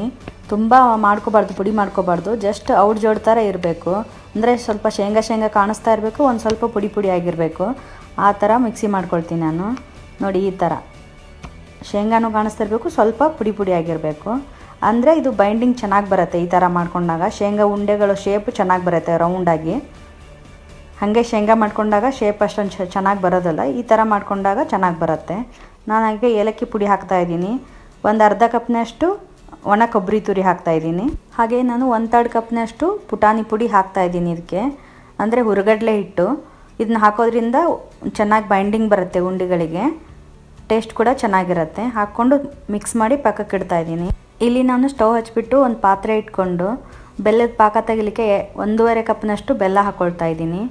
ತುಂಬ ಮಾಡ್ಕೋಬಾರ್ದು, ಪುಡಿ ಮಾಡ್ಕೋಬಾರ್ದು, ಜಸ್ಟ್ ಔಟ್ ಜೋಡ್ ಥರ ಇರಬೇಕು. ಅಂದರೆ ಸ್ವಲ್ಪ ಶೇಂಗಾ ಕಾಣಿಸ್ತಾ ಇರಬೇಕು, ಒಂದು ಸ್ವಲ್ಪ ಪುಡಿ ಆಗಿರಬೇಕು. ಆ ಥರ ಮಿಕ್ಸಿ ಮಾಡ್ಕೊಳ್ತೀನಿ ನಾನು. ನೋಡಿ ಈ ಥರ ಶೇಂಗಾನು ಕಾಣಿಸ್ತಾ ಇರಬೇಕು, ಸ್ವಲ್ಪ ಪುಡಿ ಆಗಿರಬೇಕು. ಅಂದರೆ ಇದು ಬೈಂಡಿಂಗ್ ಚೆನ್ನಾಗಿ ಬರುತ್ತೆ ಈ ಥರ ಮಾಡ್ಕೊಂಡಾಗ. ಶೇಂಗಾ ಉಂಡೆಗಳು ಶೇಪ್ ಚೆನ್ನಾಗಿ ಬರುತ್ತೆ ರೌಂಡಾಗಿ. ಹಾಗೆ ಶೇಂಗಾ ಮಾಡ್ಕೊಂಡಾಗ ಶೇಪ್ ಅಷ್ಟೊಂದು ಚೆನ್ನಾಗಿ ಬರೋದಲ್ಲ, ಈ ಥರ ಮಾಡ್ಕೊಂಡಾಗ ಚೆನ್ನಾಗಿ ಬರುತ್ತೆ. ನಾನು ಹಾಗೆ ಏಲಕ್ಕಿ ಪುಡಿ ಹಾಕ್ತಾಯಿದ್ದೀನಿ. ಒಂದು ಅರ್ಧ ಕಪ್ನಷ್ಟು ಒಣ ಕೊಬ್ಬರಿ ತುರಿ ಹಾಕ್ತಾಯಿದ್ದೀನಿ. ಹಾಗೆ ನಾನು 1/3 ಕಪ್ನಷ್ಟು ಪುಟಾಣಿ ಪುಡಿ ಹಾಕ್ತಾಯಿದ್ದೀನಿ ಇದಕ್ಕೆ. ಅಂದರೆ ಹುರಗಡ್ಲೆ ಹಿಟ್ಟು. ಇದನ್ನ ಹಾಕೋದ್ರಿಂದ ಚೆನ್ನಾಗಿ ಬೈಂಡಿಂಗ್ ಬರುತ್ತೆ ಉಂಡೆಗಳಿಗೆ, ಟೇಸ್ಟ್ ಕೂಡ ಚೆನ್ನಾಗಿರುತ್ತೆ. ಹಾಕ್ಕೊಂಡು ಮಿಕ್ಸ್ ಮಾಡಿ ಪಕ್ಕಕ್ಕೆ ಇಡ್ತಾಯಿದ್ದೀನಿ. ಇಲ್ಲಿ ನಾನು ಸ್ಟವ್ ಹಚ್ಬಿಟ್ಟು ಒಂದು ಪಾತ್ರೆ ಇಟ್ಕೊಂಡು ಬೆಲ್ಲದ ಪಾಕ ತೆಗಿಲಿಕ್ಕೆ 1.5 ಕಪ್ನಷ್ಟು ಬೆಲ್ಲ ಹಾಕ್ಕೊಳ್ತಾ ಇದ್ದೀನಿ.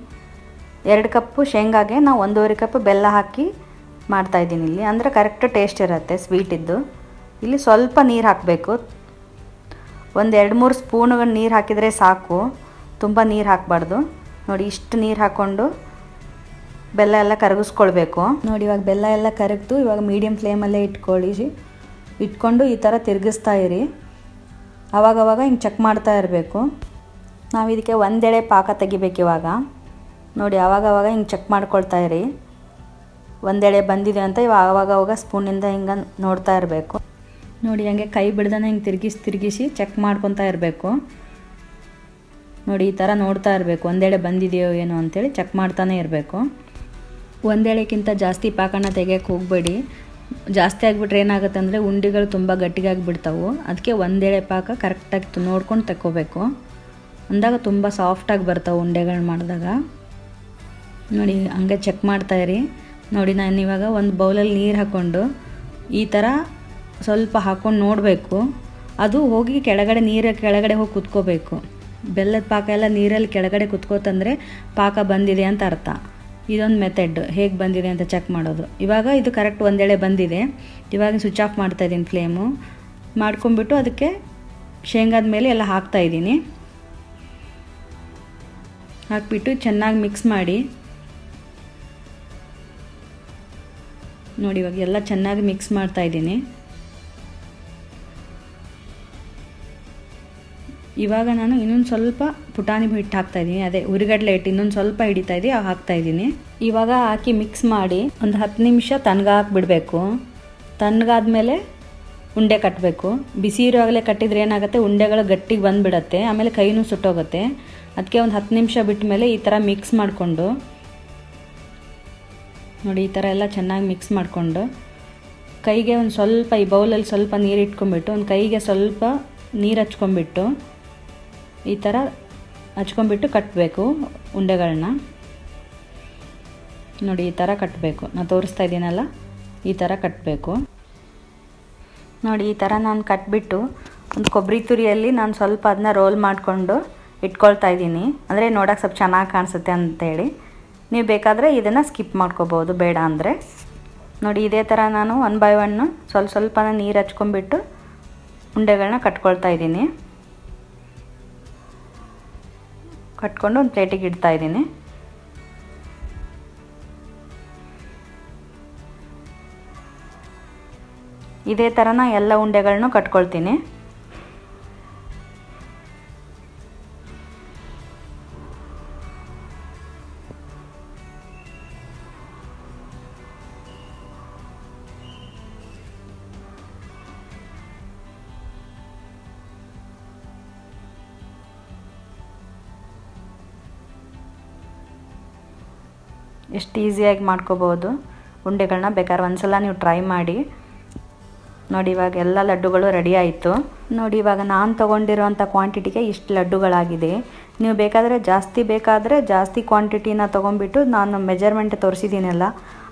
2 ಕಪ್ಪು ಶೇಂಗಾಗೆ ನಾವು 1.5 ಕಪ್ ಬೆಲ್ಲ ಹಾಕಿ ಮಾಡ್ತಾಯಿದ್ದೀನಿ ಇಲ್ಲಿ. ಅಂದರೆ ಕರೆಕ್ಟ್ ಟೇಸ್ಟ್ ಇರುತ್ತೆ ಸ್ವೀಟಿದ್ದು. ಇಲ್ಲಿ ಸ್ವಲ್ಪ ನೀರು ಹಾಕಬೇಕು. ಒಂದು 2-3 ಸ್ಪೂನುಗಳು ನೀರು ಹಾಕಿದರೆ ಸಾಕು, ತುಂಬ ನೀರು ಹಾಕಬಾರ್ದು. ನೋಡಿ ಇಷ್ಟು ನೀರು ಹಾಕ್ಕೊಂಡು ಬೆಲ್ಲ ಎಲ್ಲ ಕರಗಿಸ್ಕೊಳ್ಬೇಕು. ನೋಡಿ ಇವಾಗ ಬೆಲ್ಲ ಎಲ್ಲ ಕರಗ್ತು. ಇವಾಗ ಮೀಡಿಯಮ್ ಫ್ಲೇಮಲ್ಲೇ ಇಟ್ಕೊಂಡು ಈ ಥರ ತಿರುಗಿಸ್ತಾ ಇರಿ. ಆವಾಗವಾಗ ಹಿಂಗೆ ಚೆಕ್ ಮಾಡ್ತಾ ಇರಬೇಕು. ನಾವು ಇದಕ್ಕೆ 1 ಎಳೆ ಪಾಕ ತೆಗಿಬೇಕು. ಇವಾಗ ನೋಡಿ ಆವಾಗವಾಗ ಹಿಂಗೆ ಚೆಕ್ ಮಾಡ್ಕೊಳ್ತಾ ಇರಿ. ಒಂದೆಳೆ ಬಂದಿದೆ ಅಂತ ಆವಾಗವಾಗ ಸ್ಪೂನಿಂದ ಹಿಂಗೆ ನೋಡ್ತಾ ಇರಬೇಕು. ನೋಡಿ ಹಂಗೆ ಕೈ ಬಿಡ್ದಾನೆ ಹಿಂಗೆ ತಿರುಗಿಸಿ ಚೆಕ್ ಮಾಡ್ಕೊತಾ ಇರಬೇಕು. ನೋಡಿ ಈ ಥರ ನೋಡ್ತಾ ಇರಬೇಕು, ಒಂದೆಳೆ ಬಂದಿದೆಯೋ ಏನೋ ಅಂಥೇಳಿ ಚೆಕ್ ಮಾಡ್ತಾನೆ ಇರಬೇಕು. ಒಂದೆಳೆಗಿಂತ ಜಾಸ್ತಿ ಪಾಕನ ತೆಗಿಯೋಕ್ಕೆ ಹೋಗಬೇಡಿ. ಜಾಸ್ತಿ ಆಗಿಬಿಟ್ರೆ ಏನಾಗುತ್ತೆ ಅಂದರೆ ಉಂಡೆಗಳು ತುಂಬ ಗಟ್ಟಿಗಾಗಿಬಿಡ್ತಾವೆ. ಅದಕ್ಕೆ ಒಂದೆಳೆ ಪಾಕ ಕರೆಕ್ಟಾಗಿ ನೋಡ್ಕೊಂಡು ತಗೋಬೇಕು. ಅಂದಾಗ ತುಂಬ ಸಾಫ್ಟಾಗಿ ಬರ್ತಾವೆ ಉಂಡೆಗಳು ಮಾಡಿದಾಗ. ನೋಡಿ ಹಂಗೆ ಚೆಕ್ ಮಾಡ್ತಾಯಿರಿ. ನೋಡಿ ನಾನು ಇವಾಗ ಒಂದು ಬೌಲಲ್ಲಿ ನೀರು ಹಾಕ್ಕೊಂಡು ಈ ಥರ ಸ್ವಲ್ಪ ಹಾಕ್ಕೊಂಡು ನೋಡಬೇಕು. ಅದು ಹೋಗಿ ಕೆಳಗಡೆ ಹೋಗಿ ಕುತ್ಕೋಬೇಕು. ಬೆಲ್ಲದ ಪಾಕ ಎಲ್ಲ ನೀರಲ್ಲಿ ಕೆಳಗಡೆ ಕುತ್ಕೋತಂದರೆ ಪಾಕ ಬಂದಿದೆ ಅಂತ ಅರ್ಥ. ಇದೊಂದು ಮೆಥಡ್ ಹೇಗೆ ಬಂದಿದೆ ಅಂತ ಚೆಕ್ ಮಾಡೋದು. ಇವಾಗ ಇದು ಕರೆಕ್ಟ್ ಒಂದೆಳೆ ಬಂದಿದೆ. ಇವಾಗ ಸ್ವಿಚ್ ಆಫ್ ಮಾಡ್ತಾಯಿದ್ದೀನಿ ಫ್ಲೇಮು. ಮಾಡ್ಕೊಂಬಿಟ್ಟು ಅದಕ್ಕೆ ಶೇಂಗಾದ ಮೇಲೆ ಎಲ್ಲ ಹಾಕ್ತಾಯಿದ್ದೀನಿ. ಹಾಕಿಬಿಟ್ಟು ಚೆನ್ನಾಗಿ ಮಿಕ್ಸ್ ಮಾಡಿ. ನೋಡಿ ಇವಾಗ ಎಲ್ಲ ಚೆನ್ನಾಗಿ ಮಿಕ್ಸ್ ಮಾಡ್ತಾಯಿದ್ದೀನಿ. ಇವಾಗ ನಾನು ಇನ್ನೊಂದು ಸ್ವಲ್ಪ ಪುಟಾಣಿ ಹಿಟ್ಟು ಹಾಕ್ತಾಯಿದ್ದೀನಿ. ಅದೇ ಉರಿಗಡಲೆ ಹಿಟ್ಟು ಇನ್ನೊಂದು ಸ್ವಲ್ಪ ಹಿಡಿತಾಯಿದ್ದೀನಿ, ಹಾಕ್ತಾಯಿದ್ದೀನಿ. ಇವಾಗ ಹಾಕಿ ಮಿಕ್ಸ್ ಮಾಡಿ ಒಂದು 10 ನಿಮಿಷ ತಣ್ಣಗಾಕ್ಬಿಡಬೇಕು. ತಣ್ಣಗಾದ್ಮೇಲೆ ಉಂಡೆ ಕಟ್ಟಬೇಕು. ಬಿಸಿ ಇರುವಾಗಲೇ ಕಟ್ಟಿದರೆ ಏನಾಗುತ್ತೆ, ಉಂಡೆಗಳು ಗಟ್ಟಿಗೆ ಬಂದುಬಿಡತ್ತೆ, ಆಮೇಲೆ ಕೈನೂ ಸುಟ್ಟೋಗುತ್ತೆ. ಅದಕ್ಕೆ ಒಂದು 10 ನಿಮಿಷ ಬಿಟ್ಟ ಮೇಲೆ ಈ ಥರ ಮಿಕ್ಸ್ ಮಾಡಿಕೊಂಡು ನೋಡಿ ಈ ಥರ ಎಲ್ಲ ಚೆನ್ನಾಗಿ ಮಿಕ್ಸ್ ಮಾಡಿಕೊಂಡು ಕೈಗೆ ಒಂದು ಸ್ವಲ್ಪ ಈ ಬೌಲಲ್ಲಿ ಸ್ವಲ್ಪ ನೀರು ಇಟ್ಕೊಂಡ್ಬಿಟ್ಟು ಒಂದು ಕೈಗೆ ಸ್ವಲ್ಪ ನೀರು ಹಚ್ಕೊಂಡ್ಬಿಟ್ಟು ಈ ಥರ ಹಚ್ಕೊಂಡ್ಬಿಟ್ಟು ಕಟ್ಟಬೇಕು ಉಂಡೆಗಳನ್ನ. ನೋಡಿ ಈ ಥರ ಕಟ್ಟಬೇಕು. ನಾನು ತೋರಿಸ್ತಾ ಇದ್ದೀನಲ್ಲ, ಈ ಥರ ಕಟ್ಟಬೇಕು. ನೋಡಿ ಈ ಥರ ನಾನು ಕಟ್ಬಿಟ್ಟು ಒಂದು ಕೊಬ್ಬರಿ ತುರಿಯಲ್ಲಿ ನಾನು ಸ್ವಲ್ಪ ಅದನ್ನ ರೋಲ್ ಮಾಡಿಕೊಂಡು ಇಟ್ಕೊಳ್ತಾ ಇದ್ದೀನಿ. ಅಂದರೆ ನೋಡೋಕೆ ಸ್ವಲ್ಪ ಚೆನ್ನಾಗಿ ಕಾಣಿಸುತ್ತೆ ಅಂತೇಳಿ. ನೀವು ಬೇಕಾದರೆ ಇದನ್ನು ಸ್ಕಿಪ್ ಮಾಡ್ಕೋಬೋದು, ಬೇಡ ಅಂದರೆ. ನೋಡಿ ಇದೇ ಥರ ನಾನು 1 by 1 ಸ್ವಲ್ಪ ನೀರು ಹಚ್ಕೊಂಡ್ಬಿಟ್ಟು ಉಂಡೆಗಳನ್ನ ಕಟ್ಕೊಳ್ತಾ ಇದ್ದೀನಿ. ಕಟ್ಕೊಂಡು ಒಂದು ಪ್ಲೇಟಿಗೆ ಇಡ್ತಾ ಇದ್ದೀನಿ. ಇದೇ ಥರನ ಎಲ್ಲ ಉಂಡೆಗಳನ್ನೂ ಕಟ್ಕೊಳ್ತೀನಿ. ಎಷ್ಟು ಈಸಿಯಾಗಿ ಮಾಡ್ಕೋಬೋದು ಉಂಡೆಗಳನ್ನ. ಬೇಕಾದ್ರೆ ಒಂದ್ಸಲ ನೀವು ಟ್ರೈ ಮಾಡಿ ನೋಡಿ. ಇವಾಗ ಎಲ್ಲ ಲಡ್ಡುಗಳು ರೆಡಿ ಆಯಿತು. ನೋಡಿ ಇವಾಗ ನಾನು ತೊಗೊಂಡಿರೋಂಥ ಕ್ವಾಂಟಿಟಿಗೆ ಇಷ್ಟು ಲಡ್ಡುಗಳಾಗಿದೆ. ನೀವು ಬೇಕಾದರೆ ಜಾಸ್ತಿ ಕ್ವಾಂಟಿಟಿನ ತೊಗೊಂಬಿಟ್ಟು ನಾನು ಮೆಜರ್ಮೆಂಟ್ ತೋರಿಸಿದ್ದೀನಲ್ಲ,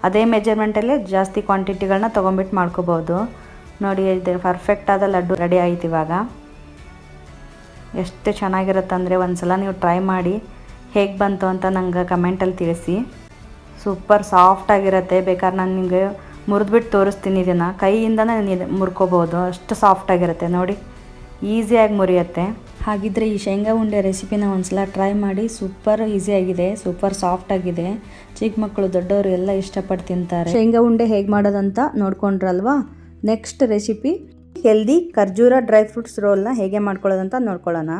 ಅದೇ ಮೆಜರ್ಮೆಂಟಲ್ಲೇ ಜಾಸ್ತಿ ಕ್ವಾಂಟಿಟಿಗಳನ್ನ ತೊಗೊಂಬಿಟ್ಟು ಮಾಡ್ಕೋಬೋದು. ನೋಡಿ ಇದು ಪರ್ಫೆಕ್ಟಾದ ಲಡ್ಡು ರೆಡಿ ಆಯ್ತು. ಇವಾಗ ಎಷ್ಟು ಚೆನ್ನಾಗಿರುತ್ತಂದರೆ ಒಂದ್ಸಲ ನೀವು ಟ್ರೈ ಮಾಡಿ ಹೇಗೆ ಬಂತು ಅಂತ ನಂಗೆ ಕಮೆಂಟಲ್ಲಿ ತಿಳಿಸಿ. ಸೂಪರ್ ಸಾಫ್ಟಾಗಿರುತ್ತೆ. ಬೇಕಾದ್ರೆ ನಾನು ನಿಮಗೆ ಮುರಿದ್ಬಿಟ್ಟು ತೋರಿಸ್ತೀನಿ. ಇದನ್ನು ಕೈಯಿಂದನೇ ಮುರ್ಕೋಬೋದು, ಅಷ್ಟು ಸಾಫ್ಟಾಗಿರುತ್ತೆ. ನೋಡಿ ಈಸಿಯಾಗಿ ಮುರಿಯುತ್ತೆ. ಹಾಗಿದ್ದರೆ ಈ ಶೇಂಗಾ ಉಂಡೆ ರೆಸಿಪಿನ ಒಂದ್ಸಲ ಟ್ರೈ ಮಾಡಿ. ಸೂಪರ್ ಈಸಿಯಾಗಿದೆ, ಸೂಪರ್ ಸಾಫ್ಟಾಗಿದೆ. ಚಿಕ್ಕ ಮಕ್ಕಳು ದೊಡ್ಡವರು ಎಲ್ಲ ಇಷ್ಟಪಟ್ಟು ತಿಂತಾರೆ. ಶೇಂಗಾ ಉಂಡೆ ಹೇಗೆ ಮಾಡೋದಂತ ನೋಡ್ಕೊಂಡ್ರಲ್ವಾ. ನೆಕ್ಸ್ಟ್ ರೆಸಿಪಿ ಹೆಲ್ದಿ ಖರ್ಜೂರ ಡ್ರೈ ಫ್ರೂಟ್ಸ್ ರೋಲ್ನ ಹೇಗೆ ಮಾಡ್ಕೊಳ್ಳೋದಂತ ನೋಡ್ಕೊಳ್ಳೋಣ.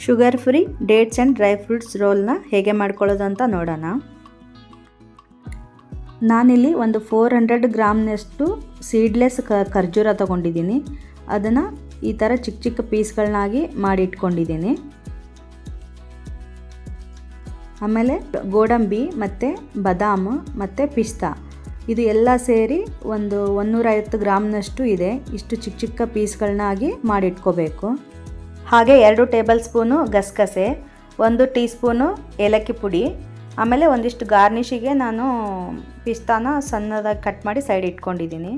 Sugar free dates and dry fruits ರೋಲ್ನ ಹೇಗೆ ಮಾಡ್ಕೊಳ್ಳೋದಂತ ನೋಡೋಣ. ನಾನಿಲ್ಲಿ ಒಂದು 400 ಗ್ರಾಮ್ನಷ್ಟು ಸೀಡ್ಲೆಸ್ ಖರ್ಜೂರ ತೊಗೊಂಡಿದ್ದೀನಿ. ಅದನ್ನು ಈ ಥರ ಚಿಕ್ಕ ಚಿಕ್ಕ ಪೀಸ್ಗಳನ್ನಾಗಿ ಮಾಡಿ ಇಟ್ಕೊಂಡಿದ್ದೀನಿ. ಆಮೇಲೆ ಗೋಡಂಬಿ ಮತ್ತು ಬಾದಾಮು ಮತ್ತು ಪಿಸ್ತಾ ಇದು ಎಲ್ಲ ಸೇರಿ ಒಂದು 150 ಗ್ರಾಮ್ನಷ್ಟು ಇದೆ. ಇಷ್ಟು ಚಿಕ್ಕ ಚಿಕ್ಕ ಪೀಸ್ಗಳನ್ನಾಗಿ ಮಾಡಿಟ್ಕೋಬೇಕು. ಹಾಗೆ 2 ಟೇಬಲ್ ಸ್ಪೂನು ಗಸಗಸೆ, 1 ಟೀ ಸ್ಪೂನು ಏಲಕ್ಕಿ ಪುಡಿ, ಆಮೇಲೆ ಒಂದಿಷ್ಟು ಗಾರ್ನಿಷಿಗೆ ನಾನು ಪಿಸ್ತಾನ ಸಣ್ಣದಾಗಿ ಕಟ್ ಮಾಡಿ ಸೈಡ್ ಇಟ್ಕೊಂಡಿದ್ದೀನಿ.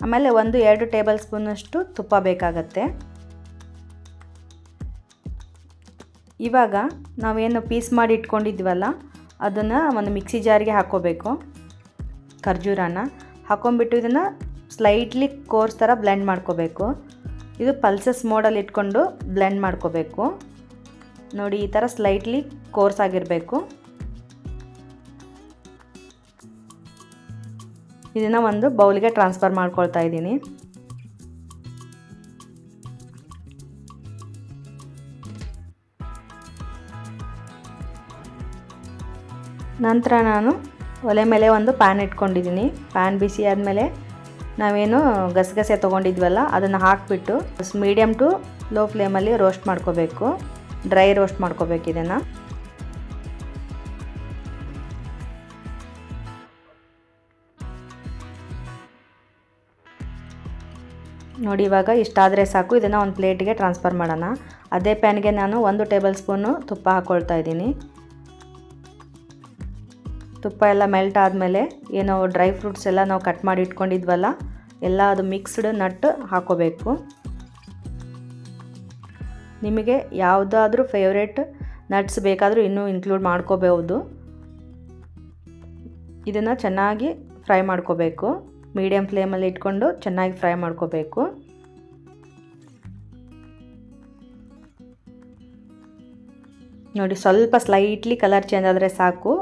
ಆಮೇಲೆ 1-2 ಟೇಬಲ್ ಸ್ಪೂನಷ್ಟು ತುಪ್ಪ ಬೇಕಾಗತ್ತೆ. ಇವಾಗ ನಾವೇನು ಪೀಸ್ ಮಾಡಿ ಇಟ್ಕೊಂಡಿದ್ವಲ್ಲ ಅದನ್ನು ಒಂದು ಮಿಕ್ಸಿ ಜಾರಿಗೆ ಹಾಕ್ಕೋಬೇಕು. ಖರ್ಜೂರನ ಹಾಕ್ಕೊಂಬಿಟ್ಟು ಇದನ್ನು ಸ್ಲೈಟ್ಲಿ ಕೋರ್ಸ್ ಥರ ಬ್ಲೆಂಡ್ ಮಾಡ್ಕೋಬೇಕು. ಇದು ಪಲ್ಸಸ್ ಮೋಡಲ್ಲಿ ಇಟ್ಕೊಂಡು ಬ್ಲೆಂಡ್ ಮಾಡ್ಕೋಬೇಕು. ನೋಡಿ ಈ ಥರ ಸ್ಲೈಟ್ಲಿ ಕೋರ್ಸ್ ಆಗಿರಬೇಕು. ಇದನ್ನು ಒಂದು ಬೌಲ್ಗೆ ಟ್ರಾನ್ಸ್ಫರ್ ಮಾಡ್ಕೊಳ್ತಾ ಇದ್ದೀನಿ. ನಂತರ ನಾನು ಒಲೆ ಮೇಲೆ ಒಂದು ಪ್ಯಾನ್ ಇಟ್ಕೊಂಡಿದ್ದೀನಿ. ಪ್ಯಾನ್ ಬಿಸಿ ಆದಮೇಲೆ ನಾವೇನು ಗಸಗಸೆ ತೊಗೊಂಡಿದ್ವಲ್ಲ ಅದನ್ನು ಹಾಕಿಬಿಟ್ಟು ಮೀಡಿಯಮ್ ಟು ಲೋ ಫ್ಲೇಮಲ್ಲಿ ರೋಸ್ಟ್ ಮಾಡ್ಕೋಬೇಕು. ಡ್ರೈ ರೋಸ್ಟ್ ಮಾಡ್ಕೋಬೇಕು ಇದನ್ನು. ನೋಡಿ ಇವಾಗ ಇಷ್ಟಾದರೆ ಸಾಕು. ಇದನ್ನು ಒಂದು ಪ್ಲೇಟಿಗೆ ಟ್ರಾನ್ಸ್ಫರ್ ಮಾಡೋಣ. ಅದೇ ಪ್ಯಾನ್ಗೆ ನಾನು 1 ಟೇಬಲ್ ಸ್ಪೂನು ತುಪ್ಪ ಹಾಕ್ಕೊಳ್ತಾ ಇದ್ದೀನಿ. ತುಪ್ಪ ಎಲ್ಲ ಮೆಲ್ಟ್ ಆದಮೇಲೆ ಏನೋ ಡ್ರೈ ಫ್ರೂಟ್ಸ್ ಎಲ್ಲ ನಾವು ಕಟ್ ಮಾಡಿ ಇಟ್ಕೊಂಡಿದ್ವಲ್ಲ ಎಲ್ಲ ಅದು ಮಿಕ್ಸ್ಡ್ ನಟ್ ಹಾಕೋಬೇಕು. ನಿಮಗೆ ಯಾವುದಾದ್ರೂ ಫೇವ್ರೇಟ್ ನಟ್ಸ್ ಬೇಕಾದರೂ ಇನ್ನೂ ಇನ್ಕ್ಲೂಡ್ ಮಾಡ್ಕೋಬಹುದು. ಇದನ್ನು ಚೆನ್ನಾಗಿ ಫ್ರೈ ಮಾಡ್ಕೋಬೇಕು. ಮೀಡಿಯಮ್ ಫ್ಲೇಮಲ್ಲಿ ಇಟ್ಕೊಂಡು ಚೆನ್ನಾಗಿ ಫ್ರೈ ಮಾಡ್ಕೋಬೇಕು. ನೋಡಿ ಸ್ವಲ್ಪ ಸ್ಲೈಟ್ಲಿ ಕಲರ್ ಚೇಂಜ್ ಆದರೆ ಸಾಕು.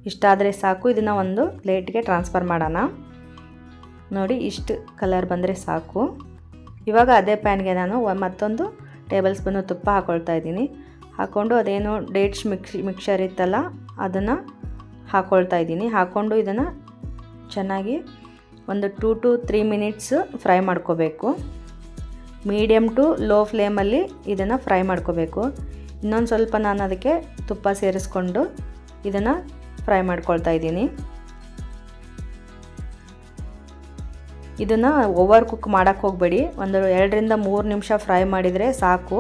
ಇಷ್ಟಾದರೆ ಸಾಕು. ಇದನ್ನು ಒಂದು ಪ್ಲೇಟ್ಗೆ ಟ್ರಾನ್ಸ್ಫರ್ ಮಾಡೋಣ. ನೋಡಿ ಇಷ್ಟು ಕಲರ್ ಬಂದರೆ ಸಾಕು. ಇವಾಗ ಅದೇ ಪ್ಯಾನ್ಗೆ ನಾನು ಮತ್ತೊಂದು ಟೇಬಲ್ ಸ್ಪೂನು ತುಪ್ಪ ಹಾಕ್ಕೊಳ್ತಾ ಇದ್ದೀನಿ. ಹಾಕ್ಕೊಂಡು ಅದೇನು ಡೇಟ್ಸ್ ಮಿಕ್ಸರ್ ಇತ್ತಲ್ಲ ಅದನ್ನು ಹಾಕ್ಕೊಳ್ತಾ ಇದ್ದೀನಿ. ಹಾಕ್ಕೊಂಡು ಇದನ್ನು ಚೆನ್ನಾಗಿ ಒಂದು 2 to 3 ಮಿನಿಟ್ಸ್ ಫ್ರೈ ಮಾಡ್ಕೋಬೇಕು. ಮೀಡಿಯಮ್ ಟು ಲೋ ಫ್ಲೇಮಲ್ಲಿ ಇದನ್ನು ಫ್ರೈ ಮಾಡ್ಕೋಬೇಕು. ಇನ್ನೊಂದು ಸ್ವಲ್ಪ ನಾನು ಅದಕ್ಕೆ ತುಪ್ಪ ಸೇರಿಸ್ಕೊಂಡು ಇದನ್ನು ಫ್ರೈ ಮಾಡ್ಕೊಳ್ತಾ ಇದ್ದೀನಿ. ಇದನ್ನು ಓವರ್ ಕುಕ್ ಮಾಡೋಕ್ಕೆ ಹೋಗಬೇಡಿ. ಒಂದು 2 ರಿಂದ 3 ನಿಮಿಷ ಫ್ರೈ ಮಾಡಿದರೆ ಸಾಕು.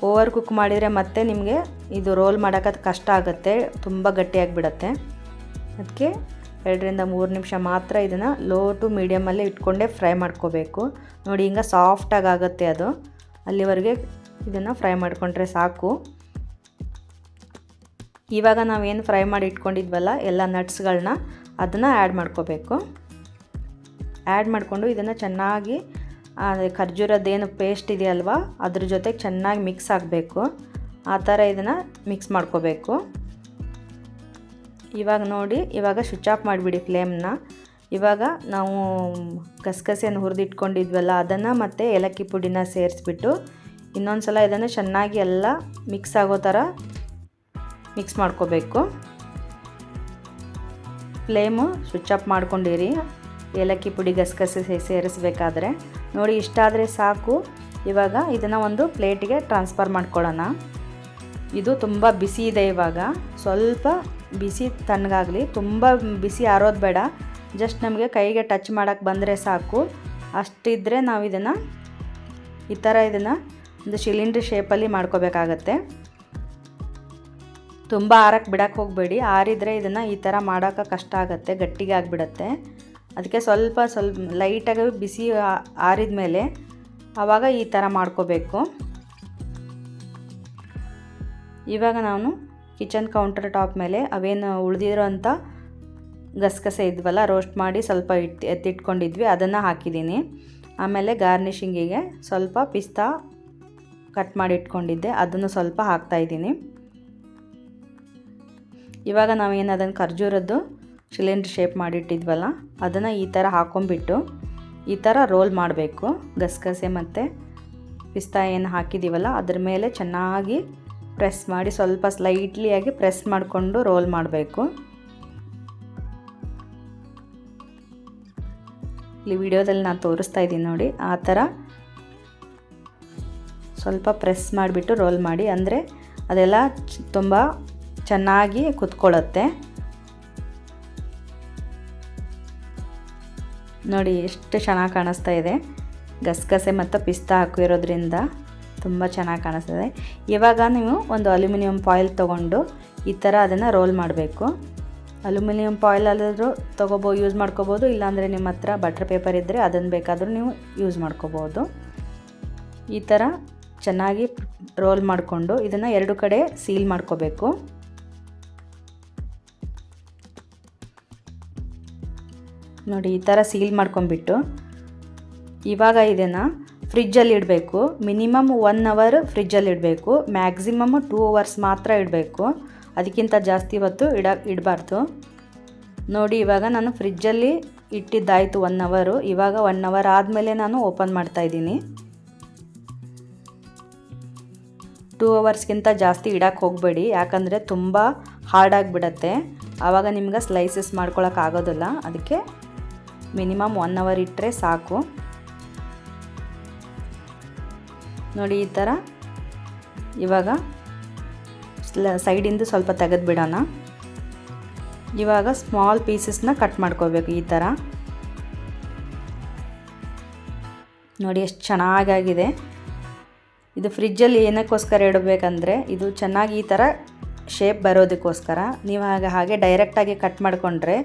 ಓವರ್ ಕುಕ್ ಮಾಡಿದರೆ ಮತ್ತೆ ನಿಮಗೆ ಇದು ರೋಲ್ ಮಾಡೋಕ್ಕೆ ಕಷ್ಟ ಆಗುತ್ತೆ, ತುಂಬ ಗಟ್ಟಿಯಾಗಿಬಿಡತ್ತೆ. ಅದಕ್ಕೆ 2 ರಿಂದ 3 ನಿಮಿಷ ಮಾತ್ರ ಇದನ್ನು ಲೋ ಟು ಮೀಡಿಯಮಲ್ಲೇ ಇಟ್ಕೊಂಡೇ ಫ್ರೈ ಮಾಡ್ಕೋಬೇಕು. ನೋಡಿ ಹಿಂಗೆ ಸಾಫ್ಟಾಗಿ ಆಗುತ್ತೆ ಅದು. ಅಲ್ಲಿವರೆಗೆ ಇದನ್ನು ಫ್ರೈ ಮಾಡಿಕೊಂಡ್ರೆ ಸಾಕು. ಇವಾಗ ನಾವೇನು ಫ್ರೈ ಮಾಡಿ ಇಟ್ಕೊಂಡಿದ್ವಲ್ಲ ಎಲ್ಲ ನಟ್ಸ್ಗಳನ್ನ ಅದನ್ನು ಆ್ಯಡ್ ಮಾಡ್ಕೋಬೇಕು. ಆ್ಯಡ್ ಮಾಡಿಕೊಂಡು ಇದನ್ನು ಚೆನ್ನಾಗಿ ಖರ್ಜೂರದ್ದೇನು ಪೇಸ್ಟ್ ಇದೆಯಲ್ವಾ ಅದ್ರ ಜೊತೆಗೆ ಚೆನ್ನಾಗಿ ಮಿಕ್ಸ್ ಆಗಬೇಕು. ಆ ಥರ ಇದನ್ನು ಮಿಕ್ಸ್ ಮಾಡ್ಕೋಬೇಕು. ಇವಾಗ ನೋಡಿ ಇವಾಗ ಸ್ವಿಚ್ ಆಫ್ ಮಾಡಿಬಿಡಿ ಫ್ಲೇಮ್ನ. ಇವಾಗ ನಾವು ಗಸಗಸೆಯನ್ನು ಹುರಿದಿಟ್ಕೊಂಡಿದ್ವಲ್ಲ ಅದನ್ನು ಮತ್ತು ಏಲಕ್ಕಿ ಪುಡಿನ ಸೇರಿಸ್ಬಿಟ್ಟು ಇನ್ನೊಂದು ಸಲ ಇದನ್ನು ಚೆನ್ನಾಗಿ ಎಲ್ಲ ಮಿಕ್ಸ್ ಆಗೋ ಥರ ಮಿಕ್ಸ್ ಮಾಡ್ಕೋಬೇಕು. ಫ್ಲೇಮು ಸ್ವಿಚ್ ಆಫ್ ಮಾಡ್ಕೊಂಡಿರಿ ಏಲಕ್ಕಿ ಪುಡಿ ಗಸಗಸೆ ಸೇರಿಸಬೇಕಾದ್ರೆ. ನೋಡಿ ಇಷ್ಟಾದರೆ ಸಾಕು. ಇವಾಗ ಇದನ್ನು ಒಂದು ಪ್ಲೇಟಿಗೆ ಟ್ರಾನ್ಸ್ಫರ್ ಮಾಡ್ಕೊಳ್ಳೋಣ. ಇದು ತುಂಬ ಬಿಸಿ ಇದೆ. ಇವಾಗ ಸ್ವಲ್ಪ ಬಿಸಿ ತಣ್ಣಗಾಗಲಿ, ತುಂಬ ಬಿಸಿ ಆರೋದು ಬೇಡ. ಜಸ್ಟ್ ನಮಗೆ ಕೈಗೆ ಟಚ್ ಮಾಡೋಕ್ಕೆ ಬಂದರೆ ಸಾಕು. ಅಷ್ಟಿದ್ದರೆ ನಾವು ಇದನ್ನು ಈ ಥರ ಇದನ್ನು ಒಂದು ಸಿಲಿಂಡ್ರ್ ಶೇಪಲ್ಲಿ ಮಾಡ್ಕೋಬೇಕಾಗತ್ತೆ. ತುಂಬ ಆರಕ್ಕೆ ಬಿಡೋಕ್ಕೆ ಹೋಗಬೇಡಿ. ಆರಿದರೆ ಇದನ್ನು ಈ ಥರ ಮಾಡೋಕ್ಕೆ ಕಷ್ಟ ಆಗುತ್ತೆ, ಗಟ್ಟಿಗೆ ಆಗಿಬಿಡತ್ತೆ. ಅದಕ್ಕೆ ಸ್ವಲ್ಪ ಲೈಟಾಗಿ ಬಿಸಿ ಆರಿದ ಮೇಲೆ ಆವಾಗ ಈ ಥರ ಮಾಡ್ಕೋಬೇಕು. ಇವಾಗ ನಾನು ಕಿಚನ್ ಕೌಂಟರ್ ಟಾಪ್ ಮೇಲೆ ಅವೇನು ಉಳಿದಿರೋ ಅಂಥ ಗಸಗಸೆ ಇದ್ವಲ್ಲ ರೋಸ್ಟ್ ಮಾಡಿ ಸ್ವಲ್ಪ ಎತ್ತಿಟ್ಕೊಂಡಿದ್ವಿ ಅದನ್ನು ಹಾಕಿದ್ದೀನಿ. ಆಮೇಲೆ ಗಾರ್ನಿಷಿಂಗಿಗೆ ಸ್ವಲ್ಪ ಪಿಸ್ತಾ ಕಟ್ ಮಾಡಿ ಇಟ್ಕೊಂಡಿದ್ದೆ ಅದನ್ನು ಸ್ವಲ್ಪ ಹಾಕ್ತಾಯಿದ್ದೀನಿ. ಇವಾಗ ನಾವೇನು ಅದನ್ನು ಖರ್ಜೂರದ್ದು ಸಿಲಿಂಡ್ರ್ ಶೇಪ್ ಮಾಡಿಟ್ಟಿದ್ವಲ್ಲ ಅದನ್ನು ಈ ಥರ ಹಾಕೊಂಡ್ಬಿಟ್ಟು ಈ ಥರ ರೋಲ್ ಮಾಡಬೇಕು. ಗಸಗಸೆ ಮತ್ತು ಪಿಸ್ತಾ ಏನು ಹಾಕಿದ್ದೀವಲ್ಲ ಅದ್ರ ಮೇಲೆ ಚೆನ್ನಾಗಿ ಪ್ರೆಸ್ ಮಾಡಿ ಸ್ವಲ್ಪ ಸ್ಲೈಟ್ಲಿಯಾಗಿ ಪ್ರೆಸ್ ಮಾಡಿಕೊಂಡು ರೋಲ್ ಮಾಡಬೇಕು. ಇಲ್ಲಿ ವಿಡಿಯೋದಲ್ಲಿ ನಾನು ತೋರಿಸ್ತಾ ಇದ್ದೀನಿ ನೋಡಿ, ಆ ಥರ ಸ್ವಲ್ಪ ಪ್ರೆಸ್ ಮಾಡಿಬಿಟ್ಟು ರೋಲ್ ಮಾಡಿ. ಅಂದರೆ ಅದೆಲ್ಲ ತುಂಬ ಚೆನ್ನಾಗಿ ಕುತ್ಕೊಳ್ಳುತ್ತೆ. ನೋಡಿ ಎಷ್ಟು ಚೆನ್ನಾಗಿ ಕಾಣಿಸ್ತಾ ಇದೆ. ಗಸಗಸೆ ಮತ್ತು ಪಿಸ್ತಾ ಹಾಕಿರೋದ್ರಿಂದ ತುಂಬ ಚೆನ್ನಾಗಿ ಕಾಣಿಸ್ತದೆ. ಇವಾಗ ನೀವು ಒಂದು ಅಲ್ಯೂಮಿನಿಯಂ ಫಾಯಿಲ್ ತೊಗೊಂಡು ಈ ಥರ ಅದನ್ನು ರೋಲ್ ಮಾಡಬೇಕು. ಅಲ್ಯೂಮಿನಿಯಂ ಫಾಯಿಲ್ ಆದರೂ ಯೂಸ್ ಮಾಡ್ಕೋಬೋದು, ಇಲ್ಲಾಂದರೆ ನಿಮ್ಮ ಹತ್ರ ಬಟರ್ ಪೇಪರ್ ಇದ್ದರೆ ಅದನ್ನು ಬೇಕಾದರೂ ನೀವು ಯೂಸ್ ಮಾಡ್ಕೋಬೋದು. ಈ ಥರ ಚೆನ್ನಾಗಿ ರೋಲ್ ಮಾಡಿಕೊಂಡು ಇದನ್ನು 2 ಕಡೆ ಸೀಲ್ ಮಾಡ್ಕೋಬೇಕು. ನೋಡಿ ಈ ಥರ ಸೀಲ್ ಮಾಡ್ಕೊಂಬಿಟ್ಟು ಇವಾಗ ಇದನ್ನು ಫ್ರಿಜ್ಜಲ್ಲಿ ಇಡಬೇಕು. ಮಿನಿಮಮ್ 1 ಅವರ್ ಫ್ರಿಜ್ಜಲ್ಲಿ ಇಡಬೇಕು. ಮ್ಯಾಕ್ಸಿಮಮ್ 2 ಅವರ್ಸ್ ಮಾತ್ರ ಇಡಬೇಕು. ಅದಕ್ಕಿಂತ ಜಾಸ್ತಿ ಹೊತ್ತು ಇಡಬಾರ್ದು. ನೋಡಿ ಇವಾಗ ನಾನು ಫ್ರಿಜ್ಜಲ್ಲಿ ಇಟ್ಟಿದ್ದಾಯಿತು 1 ಅವರು. ಇವಾಗ 1 ಅವರ್ ಆದಮೇಲೆ ನಾನು ಓಪನ್ ಮಾಡ್ತಾಯಿದ್ದೀನಿ. 2 ಅವರ್ಸ್ಗಿಂತ ಜಾಸ್ತಿ ಇಡಕ್ಕೆ ಹೋಗಬೇಡಿ, ಯಾಕಂದರೆ ತುಂಬ ಹಾರ್ಡಾಗಿಬಿಡತ್ತೆ. ಆವಾಗ ನಿಮ್ಗೆ ಸ್ಲೈಸಸ್ ಮಾಡ್ಕೊಳಕ್ಕಾಗೋದಿಲ್ಲ. ಅದಕ್ಕೆ ಮಿನಿಮಮ್ 1 ಅವರ್ ಇಟ್ಟರೆ ಸಾಕು. ನೋಡಿ ಈ ಥರ. ಇವಾಗ ಸೈಡಿಂದ ಸ್ವಲ್ಪ ತೆಗೆದುಬಿಡೋಣ. ಇವಾಗ ಸ್ಮಾಲ್ ಪೀಸಸ್ನ ಕಟ್ ಮಾಡ್ಕೋಬೇಕು ಈ ಥರ. ನೋಡಿ ಎಷ್ಟು ಚೆನ್ನಾಗಾಗಿದೆ. ಇದು ಫ್ರಿಜ್ಜಲ್ಲಿ ಏನಕ್ಕೋಸ್ಕರ ಇಡಬೇಕಂದ್ರೆ ಇದು ಚೆನ್ನಾಗಿ ಈ ಥರ ಶೇಪ್ ಬರೋದಕ್ಕೋಸ್ಕರ. ನೀವು ಹಾಗೆ ಡೈರೆಕ್ಟಾಗಿ ಕಟ್ ಮಾಡಿಕೊಂಡ್ರೆ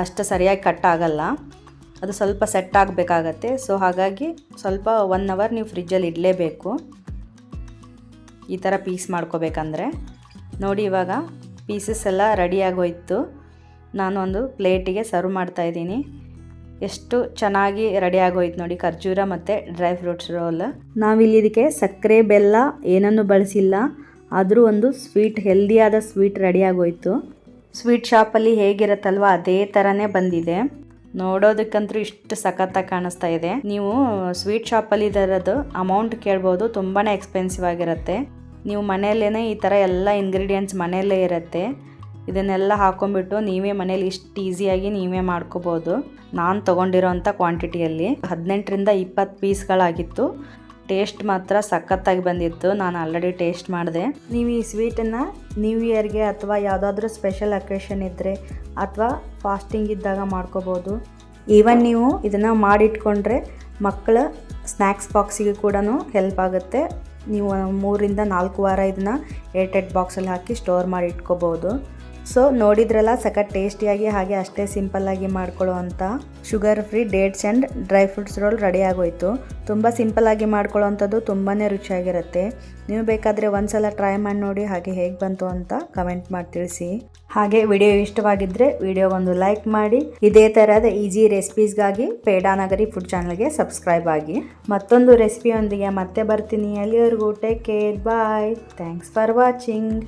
ಅಷ್ಟು ಸರಿಯಾಗಿ ಕಟ್ ಆಗಲ್ಲ, ಅದು ಸ್ವಲ್ಪ ಸೆಟ್ ಆಗಬೇಕಾಗತ್ತೆ. ಸೊ ಹಾಗಾಗಿ ಸ್ವಲ್ಪ 1 ಅವರ್ ನೀವು ಫ್ರಿಜ್ಜಲ್ಲಿ ಇಡಲೇಬೇಕು ಈ ಥರ ಪೀಸ್ ಮಾಡ್ಕೋಬೇಕಂದ್ರೆ. ನೋಡಿ ಇವಾಗ ಪೀಸಸ್ ಎಲ್ಲ ರೆಡಿಯಾಗೋಯ್ತು. ನಾನು ಒಂದು ಪ್ಲೇಟಿಗೆ ಸರ್ವ್ ಮಾಡ್ತಾಯಿದ್ದೀನಿ. ಎಷ್ಟು ಚೆನ್ನಾಗಿ ರೆಡಿ ಆಗೋಯ್ತು ನೋಡಿ ಖರ್ಜೂರ ಮತ್ತು ಡ್ರೈ ಫ್ರೂಟ್ಸ್ ರೋಲ್. ನಾವಿಲ್ಲಿ ಇದಕ್ಕೆ ಸಕ್ಕರೆ ಬೆಲ್ಲ ಏನನ್ನು ಬಳಸಿಲ್ಲ, ಆದರೂ ಒಂದು ಸ್ವೀಟ್, ಹೆಲ್ದಿಯಾದ ಸ್ವೀಟ್ ರೆಡಿ ಆಗೋಯ್ತು. ಸ್ವೀಟ್ ಶಾಪಲ್ಲಿ ಹೇಗಿರುತ್ತಲ್ವ ಅದೇ ಥರನೇ ಬಂದಿದೆ. ನೋಡೋದಕ್ಕಂತೂ ಇಷ್ಟು ಸಖತ್ತಾಗಿ ಕಾಣಿಸ್ತಾ ಇದೆ. ನೀವು ಸ್ವೀಟ್ ಶಾಪಲ್ಲಿ ಇದರದ್ದು ಅಮೌಂಟ್ ಕೇಳ್ಬೋದು, ತುಂಬಾ ಎಕ್ಸ್ಪೆನ್ಸಿವ್ ಆಗಿರುತ್ತೆ. ನೀವು ಮನೆಯಲ್ಲೇ ಈ ಥರ ಎಲ್ಲ ಇಂಗ್ರೀಡಿಯೆಂಟ್ಸ್ ಮನೆಯಲ್ಲೇ ಇರುತ್ತೆ. ಇದನ್ನೆಲ್ಲ ಹಾಕೊಂಡ್ಬಿಟ್ಟು ನೀವೇ ಮನೇಲಿ ಇಷ್ಟು ಈಸಿಯಾಗಿ ನೀವೇ ಮಾಡ್ಕೋಬೋದು. ನಾನು ತೊಗೊಂಡಿರೋಂಥ ಕ್ವಾಂಟಿಟಿಯಲ್ಲಿ 18ರಿಂದ 20 ಪೀಸ್ಗಳಾಗಿತ್ತು. ಟೇಸ್ಟ್ ಮಾತ್ರ ಸಖತ್ತಾಗಿ ಬಂದಿತ್ತು. ನಾನು ಆಲ್ರೆಡಿ ಟೇಸ್ಟ್ ಮಾಡಿದೆ. ನೀವು ಈ ಸ್ವೀಟನ್ನು ನ್ಯೂ ಇಯರ್ಗೆ ಅಥವಾ ಯಾವುದಾದ್ರೂ ಸ್ಪೆಷಲ್ ಅಕೇಶನ್ ಇದ್ದರೆ ಅಥವಾ ಫಾಸ್ಟಿಂಗ್ ಇದ್ದಾಗ ಮಾಡ್ಕೋಬೋದು. ಈವನ್ ನೀವು ಇದನ್ನು ಮಾಡಿಟ್ಕೊಂಡ್ರೆ ಮಕ್ಕಳ ಸ್ನ್ಯಾಕ್ಸ್ ಬಾಕ್ಸಿಗೆ ಕೂಡ ಹೆಲ್ಪ್ ಆಗುತ್ತೆ. ನೀವು 3ರಿಂದ 4 ವಾರ ಇದನ್ನು ಏರ್ಟೈಟ್ ಬಾಕ್ಸಲ್ಲಿ ಹಾಕಿ ಸ್ಟೋರ್ ಮಾಡಿ ಇಟ್ಕೋಬೋದು. ಸೊ ನೋಡಿದ್ರಲ್ಲ, ಸಖತ್ ಟೇಸ್ಟಿಯಾಗಿ ಹಾಗೆ ಅಷ್ಟೇ ಸಿಂಪಲ್ಲಾಗಿ ಮಾಡ್ಕೊಳ್ಳೋ ಅಂಥ sugar free dates and dry fruits roll ready ಆಗೋಯಿತು. ತುಂಬ ಸಿಂಪಲ್ಲಾಗಿ ಮಾಡ್ಕೊಳ್ಳೋ ಅಂಥದ್ದು, ತುಂಬಾ ರುಚಿಯಾಗಿರುತ್ತೆ. ನೀವು ಬೇಕಾದರೆ ಒಂದ್ಸಲ ಟ್ರೈ ಮಾಡಿ ನೋಡಿ, ಹಾಗೆ ಹೇಗೆ ಬಂತು ಅಂತ ಕಮೆಂಟ್ ಮಾಡಿ ತಿಳಿಸಿ. ಹಾಗೆ ವಿಡಿಯೋ ಇಷ್ಟವಾಗಿದ್ದರೆ ವಿಡಿಯೋಗೊಂದು ಲೈಕ್ ಮಾಡಿ. ಇದೇ ಥರದ ಈಸಿ ರೆಸಿಪೀಸ್ಗಾಗಿ ಪೇಡಾನಗರಿ ಫುಡ್ ಚಾನಲ್ಗೆ ಸಬ್ಸ್ಕ್ರೈಬ್ ಆಗಿ. ಮತ್ತೊಂದು ರೆಸಿಪಿಯೊಂದಿಗೆ ಮತ್ತೆ ಬರ್ತೀನಿ. ಅಲ್ಲಿವರೆಗೂ take care, bye. Thanks for watching.